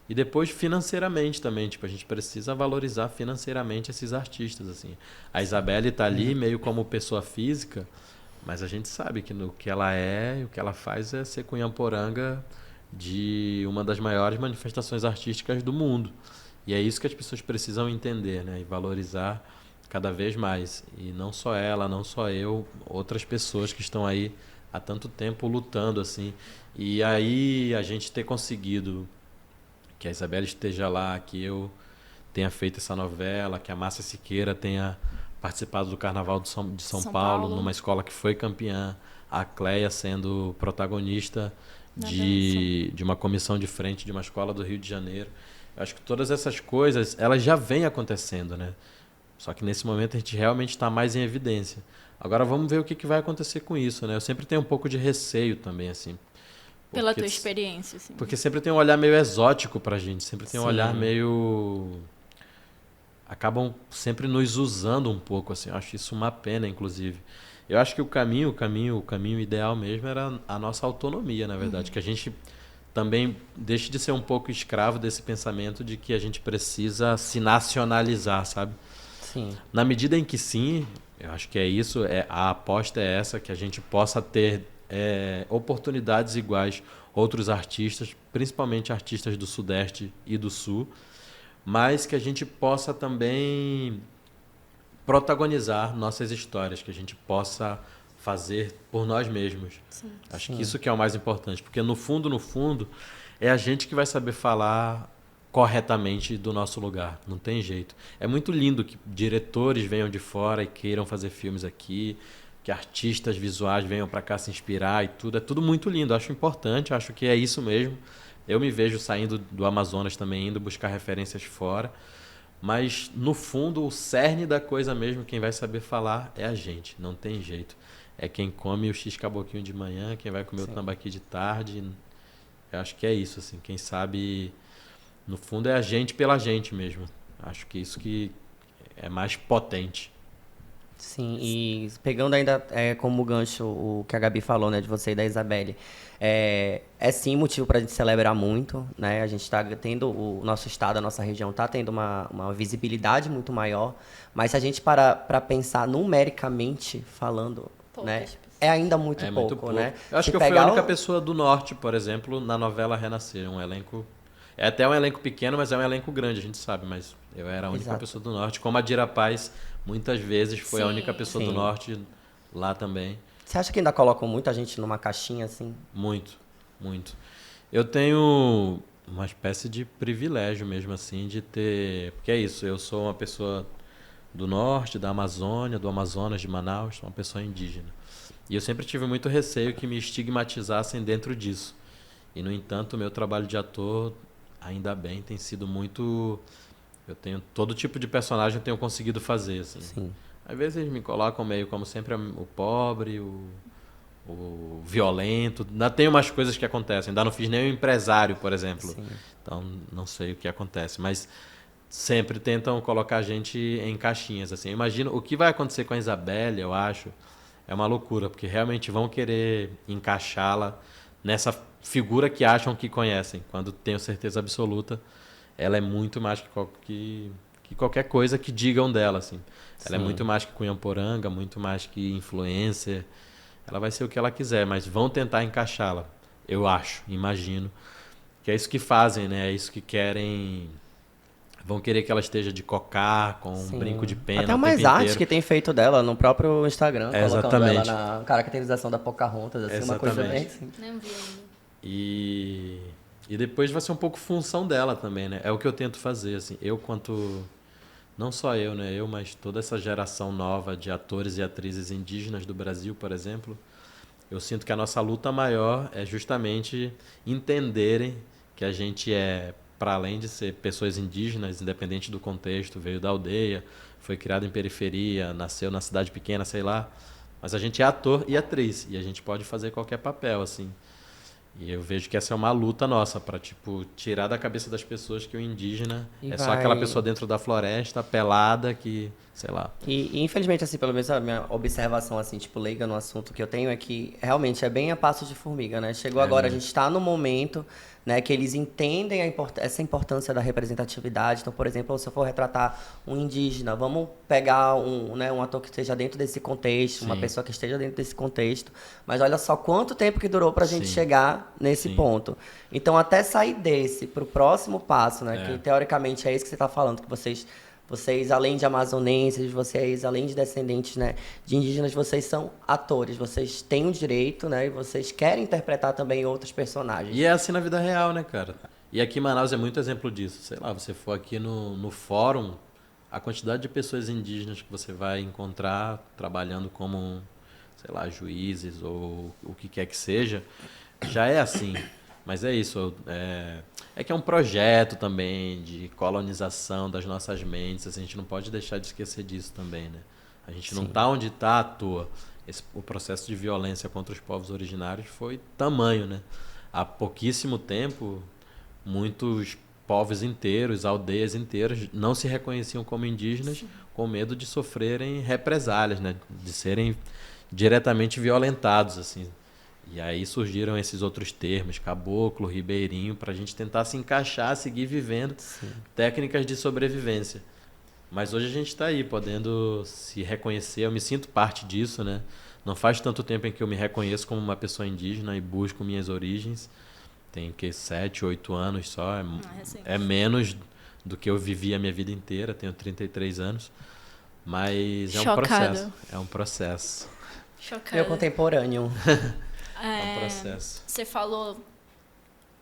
C: e depois financeiramente também. Tipo, a gente precisa valorizar financeiramente esses artistas, assim. A Isabelle tá ali meio como pessoa física, mas a gente sabe que no que ela é e o que ela faz é ser cunhamporanga de uma das maiores manifestações artísticas do mundo. E é isso que as pessoas precisam entender, né? E valorizar cada vez mais. E não só ela, não só eu, outras pessoas que estão aí há tanto tempo lutando, assim. E aí a gente ter conseguido que a Isabelle esteja lá, que eu tenha feito essa novela, que a Márcia Siqueira tenha participado do Carnaval de São Paulo, numa escola que foi campeã, a Cleia sendo protagonista de uma comissão de frente de uma escola do Rio de Janeiro. Eu acho que todas essas coisas, elas já vêm acontecendo, né? Só que nesse momento a gente realmente está mais em evidência. Agora vamos ver o que vai acontecer com isso, né? Eu sempre tenho um pouco de receio também, assim.
A: Pela tua experiência, assim.
C: Porque sempre tem um olhar meio exótico pra gente, sempre tem um olhar meio... Acabam sempre nos usando um pouco, assim. Eu acho isso uma pena, inclusive. Eu acho que o caminho ideal mesmo era a nossa autonomia, na verdade. Que a gente também deixe de ser um pouco escravo desse pensamento de que a gente precisa se nacionalizar, sabe?
B: Sim.
C: Na medida em que sim, eu acho que é isso, a aposta é essa, que a gente possa ter oportunidades iguais outros artistas, principalmente artistas do Sudeste e do Sul, mas que a gente possa também protagonizar nossas histórias, que a gente possa fazer por nós mesmos.
A: Sim.
C: Acho que isso que é o mais importante, porque no fundo, é a gente que vai saber falar corretamente do nosso lugar, não tem jeito. É muito lindo que diretores venham de fora e queiram fazer filmes aqui, que artistas visuais venham para cá se inspirar e tudo, é tudo muito lindo, acho importante, acho que é isso mesmo. Eu me vejo saindo do Amazonas também, indo buscar referências fora, mas no fundo o cerne da coisa mesmo, quem vai saber falar é a gente, não tem jeito. É quem come o x-caboquinho de manhã, quem vai comer o tambaqui de tarde. Eu acho que é isso, assim, quem sabe, no fundo é a gente pela gente mesmo. Acho que isso que é mais potente.
B: Sim, e pegando ainda como gancho o que a Gabi falou, né, de você e da Isabelle, é sim motivo para a gente celebrar muito, né? A gente está tendo, o nosso estado, a nossa região está tendo uma visibilidade muito maior, mas se a gente para pensar numericamente falando,
A: Poucas
B: né,
A: pessoas.
B: é ainda muito
C: É
B: pouco,
C: muito pouco.
B: né?
C: Eu acho
B: Se
C: que eu fui a
B: pegar
C: única pessoa do norte, por exemplo, na novela Renascer. Um elenco. É até um elenco pequeno, mas é um elenco grande, a gente sabe. Mas eu era a única
B: Exato.
C: pessoa do norte. Como a Dira Paz, muitas vezes foi a
A: Sim.
C: única pessoa do
B: Sim.
C: norte lá também.
B: Você acha que ainda colocam muita gente numa caixinha assim?
C: Muito, muito. Eu tenho uma espécie de privilégio mesmo, assim, de ter. Porque é isso, eu sou uma pessoa do norte, da Amazônia, do Amazonas, de Manaus, sou uma pessoa indígena. E eu sempre tive muito receio que me estigmatizassem dentro disso. E, no entanto, o meu trabalho de ator, ainda bem, tem sido muito. Eu tenho todo tipo de personagem eu tenho conseguido fazer, assim.
B: Sim.
C: Às vezes me colocam meio como sempre o pobre, o violento. Ainda tem umas coisas que acontecem. Ainda não fiz nem o empresário, por exemplo.
B: Sim.
C: Então, não sei o que acontece. Mas sempre tentam colocar a gente em caixinhas, assim. Eu imagino o que vai acontecer com a Isabelle, eu acho, é uma loucura, porque realmente vão querer encaixá-la nessa figura que acham que conhecem, quando tenho certeza absoluta, ela é muito mais que qualquer coisa que digam dela, assim. Ela é
B: Sim.
C: muito mais que cunhamporanga, muito mais que influencer. Ela vai ser o que ela quiser, mas vão tentar encaixá-la, eu acho, imagino. Que é isso que fazem, né? É isso que querem. Vão querer que ela esteja de cocar, com um
B: Sim.
C: brinco de pena
B: Até
C: o
B: umas
C: tempo
B: artes
C: inteiro.
B: que tem feito dela no próprio Instagram, colocando
C: Exatamente.
B: ela na caracterização da Pocahontas, assim, uma coisa bem
C: Exatamente.
B: assim.
A: Não vi ainda.
C: E depois vai ser um pouco função dela também, né? É o que eu tento fazer, assim. Eu quanto... Não só eu, né? Eu, mas toda essa geração nova de atores e atrizes indígenas do Brasil, por exemplo, eu sinto que a nossa luta maior é justamente entenderem que a gente é, para além de ser pessoas indígenas, independente do contexto, veio da aldeia, foi criado em periferia, nasceu na cidade pequena, sei lá, mas a gente é ator e atriz, e a gente pode fazer qualquer papel, assim. E eu vejo que essa é uma luta nossa para tipo tirar da cabeça das pessoas que o indígena
B: E
C: é só aquela
B: vai-
C: pessoa dentro da floresta, pelada, que, sei lá.
B: E, infelizmente, assim, pelo menos a minha observação, assim, tipo, leiga no assunto que eu tenho é que realmente é bem a passo de formiga, né? Chegou
C: É
B: agora,
C: mesmo.
B: a gente está no momento, né, que eles entendem essa importância da representatividade. Então, por exemplo, se eu for retratar um indígena, vamos pegar um ator que esteja dentro desse contexto, uma
C: Sim.
B: pessoa que esteja dentro desse contexto. Mas olha só quanto tempo que durou para a gente
C: Sim.
B: chegar nesse
C: Sim.
B: ponto. Então, até sair desse para o próximo passo, né,
C: É.
B: que teoricamente é isso que você está falando, que vocês, além de amazonenses, vocês, além de descendentes, né, de indígenas, vocês são atores. Vocês têm o direito, né, e vocês querem interpretar também outros personagens.
C: E é assim na vida real, né, cara? E aqui em Manaus é muito exemplo disso. Sei lá, você for aqui no fórum, a quantidade de pessoas indígenas que você vai encontrar trabalhando como, sei lá, juízes ou o que quer que seja, já é assim. Mas é isso, é que é um projeto também de colonização das nossas mentes, assim, a gente não pode deixar de esquecer disso também, né? A gente não está onde está à toa. O processo de violência contra os povos originários foi tamanho, né? Há pouquíssimo tempo, muitos povos inteiros, aldeias inteiras, não se reconheciam como indígenas com medo de sofrerem represálias, né? De serem diretamente violentados, assim. E aí surgiram esses outros termos, caboclo, ribeirinho, para a gente tentar se encaixar, seguir vivendo técnicas de sobrevivência. Mas hoje a gente está aí, podendo se reconhecer. Eu me sinto parte disso, né? Não faz tanto tempo em que eu me reconheço como uma pessoa indígena e busco minhas origens. Tem que 7, 8 anos só.
A: recente.
C: É menos do que eu vivi a minha vida inteira. Tenho 33 anos. Mas é um
A: Chocada.
C: processo. É um processo.
A: Chocada.
B: Meu contemporâneo.
C: É um processo.
A: Você falou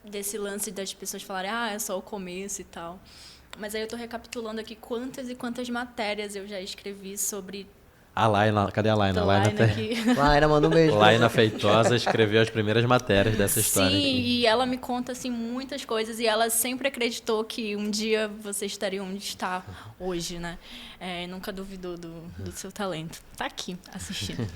A: desse lance das pessoas falarem, é só o começo e tal. Mas aí eu tô recapitulando aqui quantas e quantas matérias eu já escrevi sobre
C: A Laina, cadê a Laina? A Laina
A: Laina aqui.
B: Laina, manda um beijo. pra
C: Laina
B: você.
C: Feitosa escreveu as primeiras matérias dessa história.
A: Sim, e ela me conta assim muitas coisas e ela sempre acreditou que um dia você estaria onde está hoje, né? Nunca duvidou do seu talento. Tá aqui assistindo.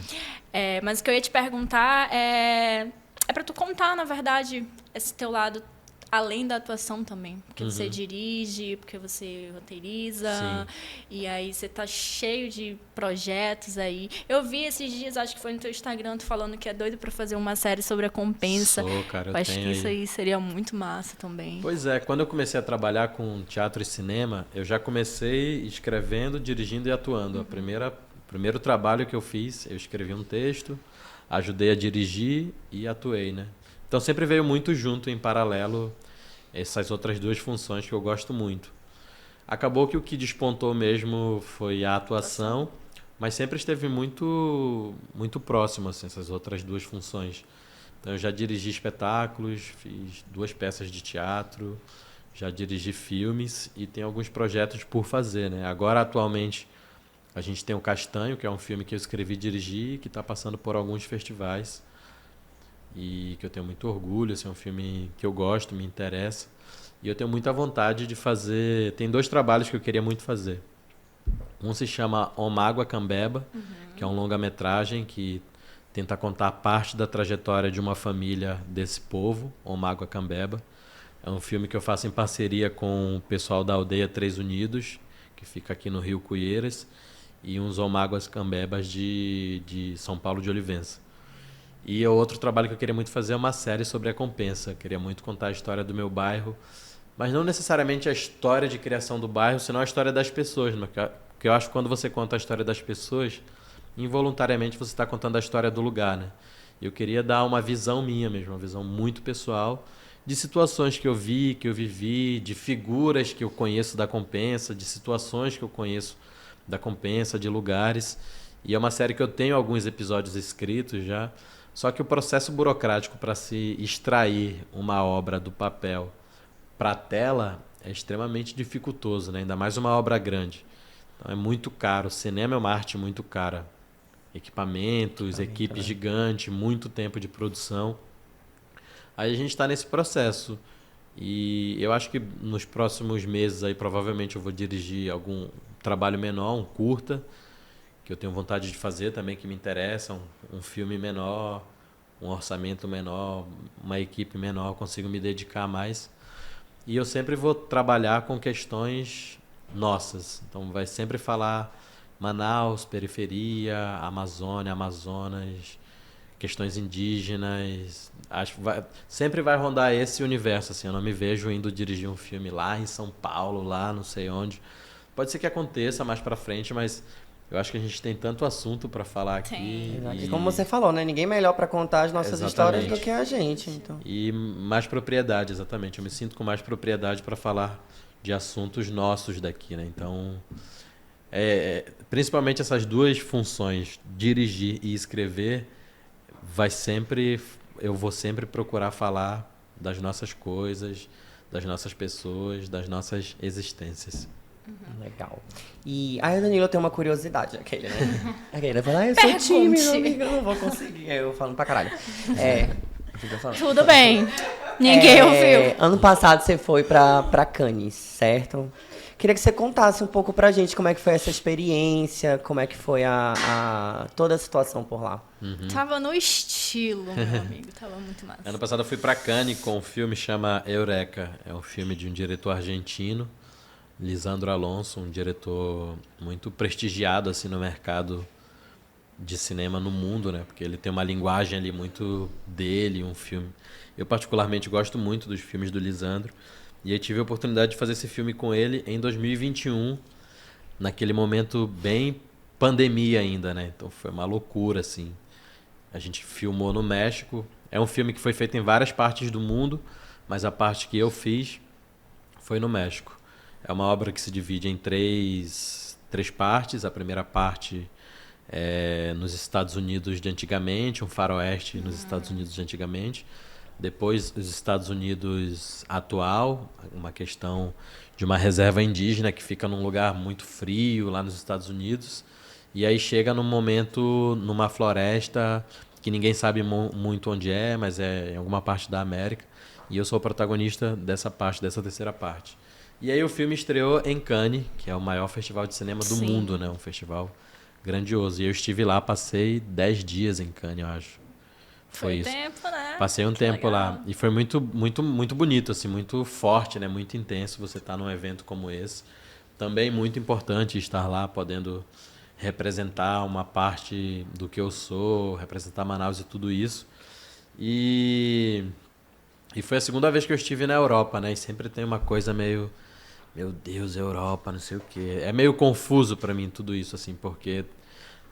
A: Mas o que eu ia te perguntar é para tu contar, na verdade, esse teu lado além da atuação também, porque você dirige, porque você roteiriza,
C: Sim.
A: e aí você tá cheio de projetos aí. Eu vi esses dias, acho que foi no teu Instagram, tu falando que é doido pra fazer uma série sobre a compensa.
C: Sou, cara, eu
A: Acho
C: tenho
A: que isso
C: aí.
A: aí seria muito massa também.
C: Pois é, quando eu comecei a trabalhar com teatro e cinema, eu já comecei escrevendo, dirigindo e atuando. O primeiro trabalho que eu fiz, eu escrevi um texto, ajudei a dirigir e atuei, né? Então sempre veio muito junto, em paralelo, essas outras duas funções que eu gosto muito. Acabou que o que despontou mesmo foi a atuação, mas sempre esteve muito, muito próximo, assim, essas outras duas funções. Então eu já dirigi espetáculos, fiz 2 peças de teatro, já dirigi filmes e tem alguns projetos por fazer, né? Agora, atualmente, a gente tem o Castanho, que é um filme que eu escrevi e dirigi, que está passando por alguns festivais e que eu tenho muito orgulho. Assim, é um filme que eu gosto, me interessa. E eu tenho muita vontade de fazer... Tem 2 trabalhos que eu queria muito fazer. Um se chama Omágua Cambeba, que é um longa-metragem que tenta contar parte da trajetória de uma família desse povo, Omágua Cambeba. É um filme que eu faço em parceria com o pessoal da aldeia Três Unidos, que fica aqui no Rio Cuieiras, e uns Omáguas Cambebas de São Paulo de Olivença. E o outro trabalho que eu queria muito fazer é uma série sobre a Compensa. Eu queria muito contar a história do meu bairro, mas não necessariamente a história de criação do bairro, senão a história das pessoas. Porque eu acho que quando você conta a história das pessoas, involuntariamente você está contando a história do lugar, né? Eu queria dar uma visão minha mesmo, uma visão muito pessoal, de situações que eu vi, que eu vivi, de figuras que eu conheço da Compensa, de situações que eu conheço da Compensa, de lugares. E é uma série que eu tenho alguns episódios escritos já, só que o processo burocrático para se extrair uma obra do papel para a tela é extremamente dificultoso, né? Ainda mais uma obra grande. Então é muito caro. O cinema é uma arte muito cara. Equipamentos, equipe gigante, muito tempo de produção. Aí a gente está nesse processo. E eu acho que nos próximos meses aí provavelmente eu vou dirigir algum trabalho menor, um curta, que eu tenho vontade de fazer também, que me interessa, um filme menor, um orçamento menor, uma equipe menor, eu consigo me dedicar mais. E eu sempre vou trabalhar com questões nossas. Então vai sempre falar Manaus, periferia, Amazônia, Amazonas, questões indígenas. Acho que sempre vai rondar esse universo, assim. Eu não me vejo indo dirigir um filme lá em São Paulo, lá não sei onde. Pode ser que aconteça mais pra frente, mas eu acho que a gente tem tanto assunto pra falar aqui.
B: E como você falou, né? Ninguém melhor pra contar as nossas histórias do que a gente. Então.
C: E mais propriedade, exatamente. Eu me sinto com mais propriedade para falar de assuntos nossos daqui, né? Então, principalmente essas 2 funções, dirigir e escrever, eu vou sempre procurar falar das nossas coisas, das nossas pessoas, das nossas existências.
B: Legal. E aí, Danilo, eu tenho uma curiosidade, aquele, né? Aquele, fala, eu sou tímido, amiga, eu não vou conseguir. Eu falando pra caralho.
A: Tudo bem. Ninguém ouviu.
B: Ano passado você foi pra Cannes, certo? Queria que você contasse um pouco pra gente como é que foi essa experiência, como é que foi toda a situação por lá.
A: Tava no estilo, meu amigo. Tava muito massa.
C: Ano passado eu fui pra Cannes com um filme que chama Eureka. É um filme de um diretor argentino, Lisandro Alonso, um diretor muito prestigiado assim no mercado de cinema no mundo, né? Porque ele tem uma linguagem ali muito dele, um filme. Eu particularmente gosto muito dos filmes do Lisandro. E eu tive a oportunidade de fazer esse filme com ele em 2021, naquele momento bem pandemia ainda, né? Então foi uma loucura, assim. A gente filmou no México. É um filme que foi feito em várias partes do mundo, mas a parte que eu fiz foi no México. É uma obra que se divide em três partes. A primeira parte é nos Estados Unidos de antigamente, um faroeste nos Estados Unidos de antigamente. Depois, os Estados Unidos atual, uma questão de uma reserva indígena que fica num lugar muito frio lá nos Estados Unidos. E aí chega num momento, numa floresta que ninguém sabe muito onde é, mas é em alguma parte da América. E eu sou o protagonista dessa parte, dessa terceira parte. E aí o filme estreou em Cannes, que é o maior festival de cinema do mundo, né? Um festival grandioso. E eu estive lá, passei 10 dias em Cannes, eu acho. Foi isso.
A: Tempo, né?
C: Passei um tempo lá. E foi muito, muito, muito bonito, assim, muito forte, né? Muito intenso você estar num evento como esse. Também muito importante estar lá, podendo representar uma parte do que eu sou, representar Manaus e tudo isso. E foi a segunda vez que eu estive na Europa, né? E sempre tem uma coisa meio... Meu Deus, Europa, não sei o quê. É meio confuso para mim tudo isso, assim, porque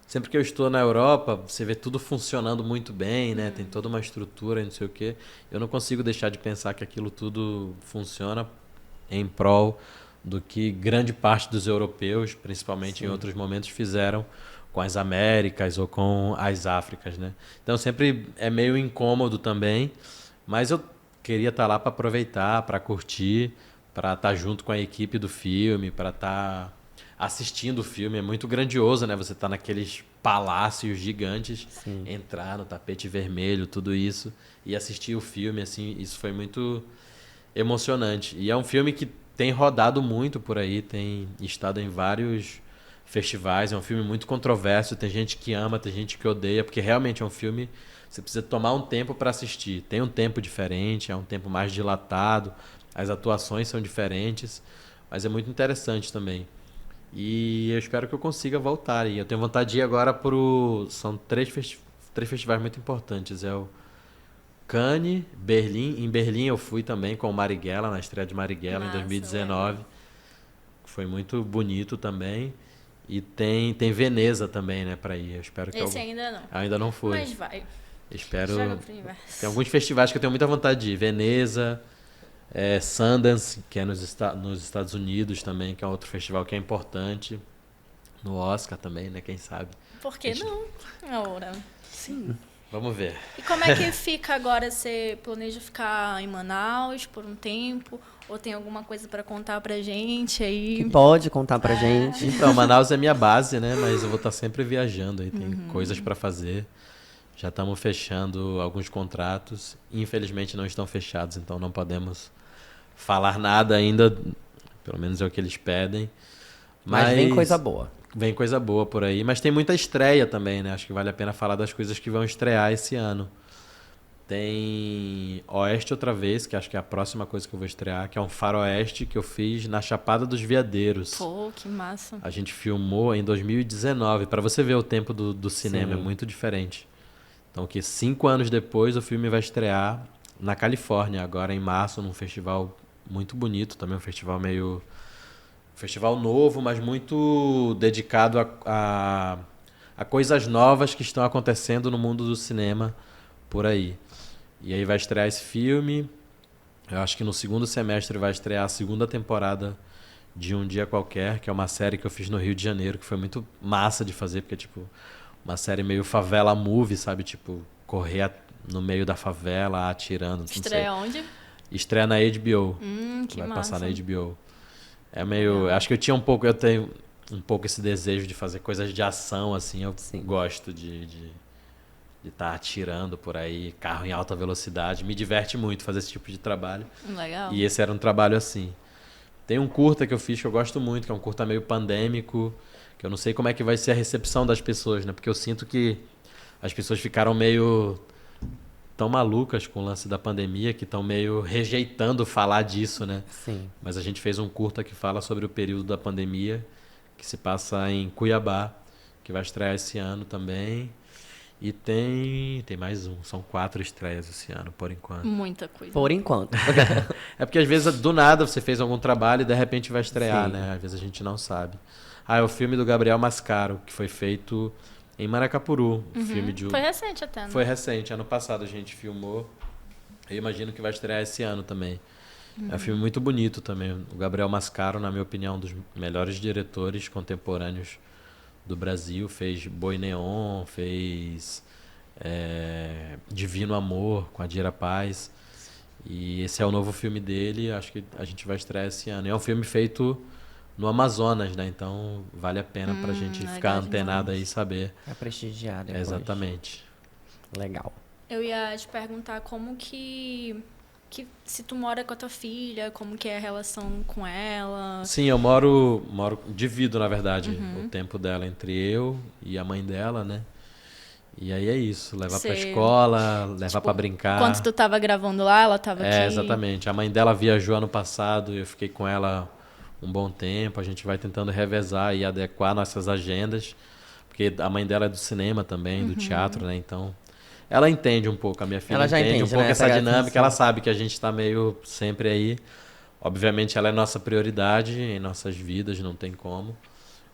C: sempre que eu estou na Europa, você vê tudo funcionando muito bem, né? Tem toda uma estrutura e não sei o quê. Eu não consigo deixar de pensar que aquilo tudo funciona em prol do que grande parte dos europeus, principalmente em outros momentos, fizeram com as Américas ou com as Áfricas, né? Então sempre é meio incômodo também, mas eu queria estar lá para aproveitar, para curtir, para estar junto com a equipe do filme, para estar assistindo o filme. É muito grandioso, né? Você tá naqueles palácios gigantes, entrar no tapete vermelho, tudo isso, e assistir o filme, assim, isso foi muito emocionante. E é um filme que tem rodado muito por aí, tem estado em vários festivais, é um filme muito controverso, tem gente que ama, tem gente que odeia, porque realmente é um filme, você precisa tomar um tempo para assistir. Tem um tempo diferente, é um tempo mais dilatado, as atuações são diferentes, mas é muito interessante também. E eu espero que eu consiga voltar. E eu tenho vontade de ir agora pro... São três festivais muito importantes. É o Cannes, Berlim. Em Berlim eu fui também com o Marighella, na estreia de Marighella em
A: Massa,
C: 2019. Foi muito bonito também. E tem Veneza também, né, pra ir. Eu espero que
A: Esse ainda não.
C: ainda não fui.
A: Mas vai.
C: Espero...
A: Joga pro universo.
C: Tem alguns festivais que eu tenho muita vontade de ir. Veneza, Sundance, que é nos Estados Unidos também, que é outro festival que é importante. No Oscar também, né? Quem sabe.
A: Por que não? Ora.
B: Sim.
C: Vamos ver.
A: E como é que fica agora? Você planeja ficar em Manaus por um tempo? Ou tem alguma coisa pra contar pra gente aí?
B: Pode contar pra gente.
C: Então, Manaus é minha base, né? Mas eu vou estar sempre viajando aí. Tem coisas para fazer. Já estamos fechando alguns contratos. Infelizmente não estão fechados, então não podemos falar nada ainda. Pelo menos é o que eles pedem.
B: Mas vem coisa boa.
C: Vem coisa boa por aí. Mas tem muita estreia também, né? Acho que vale a pena falar das coisas que vão estrear esse ano. Tem Oeste Outra Vez, que acho que é a próxima coisa que eu vou estrear, que é um faroeste que eu fiz na Chapada dos Veadeiros.
A: Pô, que massa.
C: A gente filmou em 2019. Para você ver o tempo do cinema,
B: Sim.
C: é muito diferente. Então, que 5 anos depois o filme vai estrear na Califórnia, agora em março, num festival muito bonito também, um festival meio... Festival novo, mas muito dedicado a coisas novas que estão acontecendo no mundo do cinema por aí. E aí vai estrear esse filme. Eu acho que no segundo semestre vai estrear a segunda temporada de Um Dia Qualquer, que é uma série que eu fiz no Rio de Janeiro, que foi muito massa de fazer, porque tipo uma série meio favela movie, sabe? Tipo, correr no meio da favela, atirando.
A: Estreia onde?
C: Estreia na HBO.
A: Que
C: vai
A: massa.
C: passar na HBO. É meio... Acho que eu tenho um pouco esse desejo de fazer coisas de ação, assim. Eu gosto de estar atirando por aí, carro em alta velocidade. Me diverte muito fazer esse tipo de trabalho.
A: Legal.
C: E esse era um trabalho assim. Tem um curta que eu fiz que eu gosto muito, que é um curta meio pandêmico, que eu não sei como é que vai ser a recepção das pessoas, né? Porque eu sinto que as pessoas ficaram meio tão malucas com o lance da pandemia que estão meio rejeitando falar disso, né?
B: Sim.
C: Mas a gente fez um curta que fala sobre o período da pandemia, que se passa em Cuiabá, que vai estrear esse ano também. E tem mais um. São 4 estreias esse ano, por enquanto.
A: Muita coisa.
B: Por enquanto.
C: É porque às vezes do nada você fez algum trabalho e de repente vai estrear,
B: Sim.
C: né? Às vezes a gente não sabe. É o filme do Gabriel Mascaro, que foi feito em Maracapuru. Filme de...
A: Foi recente até, né?
C: Foi recente, ano passado a gente filmou. Eu imagino que vai estrear esse ano também. É um filme muito bonito também. O Gabriel Mascaro, na minha opinião, um dos melhores diretores contemporâneos do Brasil. Fez Boi Neon, fez Divino Amor, com a Dira Paz. E esse é o novo filme dele, acho que a gente vai estrear esse ano. É um filme feito no Amazonas, né? Então vale a pena pra gente ficar antenado aí e saber.
B: É prestigiar depois.
C: Exatamente.
B: Legal.
A: Eu ia te perguntar como que se tu mora com a tua filha, como que é a relação com ela.
C: Sim, eu divido, na verdade, o tempo dela entre eu e a mãe dela, né? E aí é isso, levar pra escola, levar pra brincar.
A: Enquanto tu tava gravando lá, ela tava aqui?
C: Exatamente. A mãe dela viajou ano passado, eu fiquei com ela um bom tempo, a gente vai tentando revezar e adequar nossas agendas, porque a mãe dela é do cinema também, do teatro, né? Então, ela entende um pouco, a minha filha
B: ela já
C: entende um pouco,
B: né?
C: essa dinâmica, ela sabe que a gente tá meio sempre aí. Obviamente ela é nossa prioridade em nossas vidas, não tem como,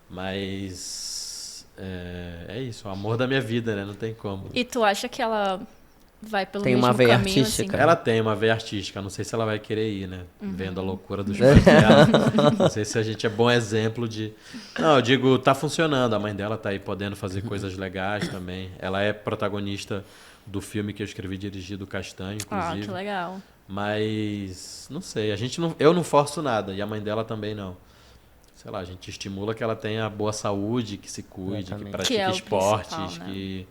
C: mas é isso, o amor da minha vida, né? Não tem como.
A: E tu acha que ela vai pelo
B: Tem
A: mesmo
B: uma veia
A: caminho,
B: artística.
A: assim?
C: Ela tem uma veia artística, não sei se ela vai querer ir, né? Vendo a loucura dos pais dela. Não sei se a gente é bom exemplo de... Não, eu digo, tá funcionando. A mãe dela tá aí podendo fazer coisas legais também. Ela é protagonista do filme que eu escrevi dirigido Castanho, inclusive.
A: Ah, que legal.
C: Mas, não sei, eu não forço nada, e a mãe dela também não. Sei lá, a gente estimula que ela tenha boa saúde, que se cuide,
B: Exatamente.
C: que pratique
A: Que é o
C: esportes,
A: principal, né?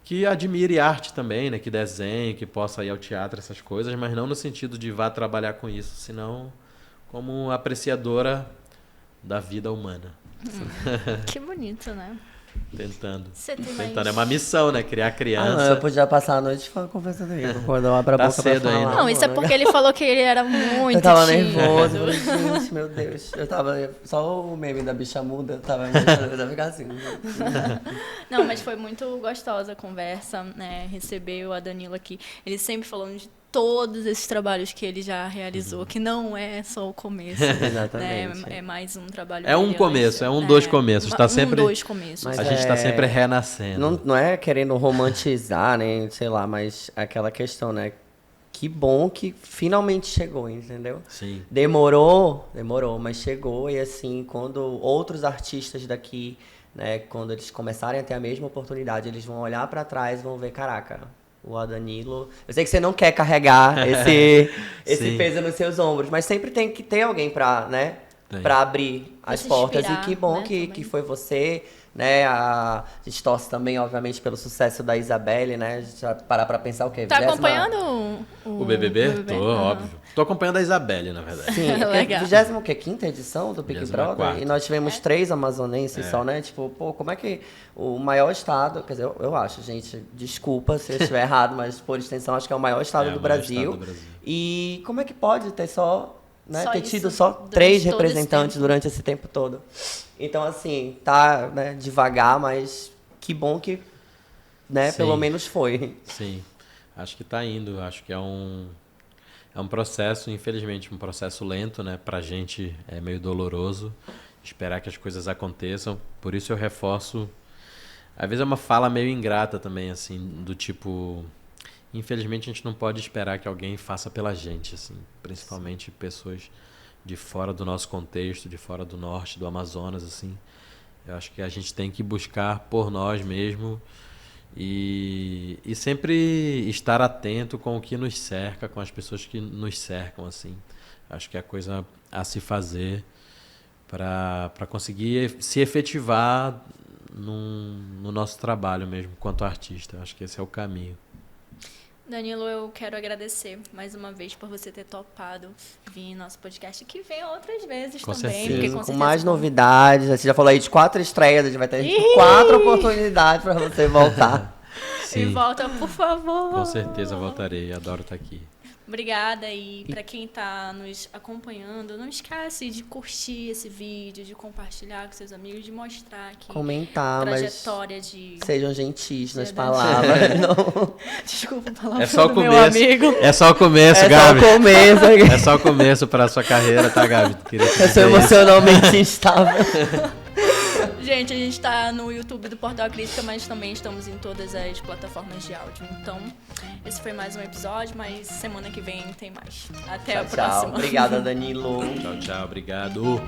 C: que admire arte também, né? Que desenhe, que possa ir ao teatro, essas coisas, mas não no sentido de vá trabalhar com isso, senão como apreciadora da vida humana.
A: Que bonito, né?
C: Tentando.
A: Você tem
C: Tentando.
A: mais...
C: É uma missão, né? Criar
B: Ah, não,
C: criança.
B: eu podia passar a noite conversando comigo. Quando eu abro a
C: Tá
B: boca pra
C: cedo
B: falar.
C: ainda.
A: Não, isso é
B: mano.
A: porque ele falou que ele era muito
B: Eu tava
A: tímido.
B: nervoso. Eu falei, gente, meu Deus. Eu tava... Só o meme da bicha muda. Eu tava ficar assim.
A: Não, mas foi muito gostosa a conversa, né? Recebeu a Danilo aqui. Ele sempre falando de todos esses trabalhos que ele já realizou, que não é só o começo.
B: Exatamente.
A: Né? É mais um trabalho
C: É um
A: dele,
C: começo,
A: eu acho.
C: é um dos começos. Tá sempre...
A: dois começos.
B: Mas
C: A gente tá sempre renascendo.
B: Não é querendo romantizar, nem sei lá, mas aquela questão, né? Que bom que finalmente chegou, entendeu?
C: Sim.
B: Demorou, mas chegou. E assim, quando outros artistas daqui, né, quando eles começarem a ter a mesma oportunidade, eles vão olhar pra trás e vão ver, caraca, o Adanilo... Eu sei que você não quer carregar esse
C: Sim.
B: peso nos seus ombros, mas sempre tem que ter alguém pra, né,
C: Tem.
B: pra abrir
A: Pra
B: as
A: se
B: portas. E
A: inspirar,
B: que bom
A: né,
B: que
A: também.
B: foi você, né? A gente torce também, obviamente, pelo sucesso da Isabelle, né? A gente vai parar pra pensar o quê?
A: Tá
B: 20ª?
A: acompanhando
C: O BBB? Tô,
A: Aham.
C: óbvio. Tô acompanhando a Isabelle, na verdade.
B: Sim,
A: Legal.
B: 20ª o quê? 5ª edição do Big
C: 24ª.
B: Brother? E nós tivemos 3 amazonenses só, né? Tipo, pô, como é que o maior estado... Quer dizer, eu acho, gente, desculpa se eu estiver errado, mas por extensão acho que é o maior estado,
C: É,
B: do,
C: o maior
B: Brasil.
C: estado do Brasil.
B: E como é que pode ter só... Né,
A: Só
B: ter
A: isso
B: tido só
A: durante
B: 3
A: todo esse
B: representantes
A: tempo.
B: durante esse tempo todo. Então, assim, tá, né, devagar, mas que bom que, né,
C: Sim.
B: pelo menos foi.
C: Sim, acho que tá indo. Acho que é um processo, infelizmente, um processo lento, né? Pra gente é meio doloroso esperar que as coisas aconteçam. Por isso eu reforço. Às vezes é uma fala meio ingrata também, assim, do tipo... Infelizmente a gente não pode esperar que alguém faça pela gente, assim, principalmente pessoas de fora do nosso contexto, de fora do norte, do Amazonas, assim. Eu acho que a gente tem que buscar por nós mesmo e sempre estar atento com o que nos cerca, com as pessoas que nos cercam, assim. Acho que é a coisa a se fazer para conseguir se efetivar no nosso trabalho mesmo, quanto artista. Acho que esse é o caminho.
A: Danilo, eu quero agradecer mais uma vez por você ter topado vir em nosso podcast, que vem outras vezes
C: Com
A: também.
C: certeza.
A: Porque
B: Sim, com
A: certeza
B: mais
A: vão-
B: novidades. Você já falou aí de 4 estreias, a gente vai ter 4 oportunidades pra você voltar.
A: E
C: Sim,
A: volta, por favor.
C: com certeza voltarei. Adoro estar aqui.
A: Obrigada, e para quem está nos acompanhando, não esquece de curtir esse vídeo, de compartilhar com seus amigos, de mostrar aqui
B: Comentar,
A: a
B: mas
A: trajetória de...
B: sejam gentis nas
A: Verdade.
B: palavras. Não.
A: Desculpa a palavra
C: É só o
A: do meu
C: começo.
A: amigo.
C: É só o começo,
B: É só
C: Gabi.
B: o começo.
C: É só o começo para sua carreira, tá, Gabi? Queria te
B: Eu sou
C: dizer isso.
B: emocionalmente instável.
A: Gente, a gente está no YouTube do Portal Crítica, mas também estamos em todas as plataformas de áudio. Então, esse foi mais um episódio, mas semana que vem tem mais. Até a
B: Tchau,
A: próxima.
B: tchau. Obrigada, Danilo.
C: Tchau, tchau. Obrigado.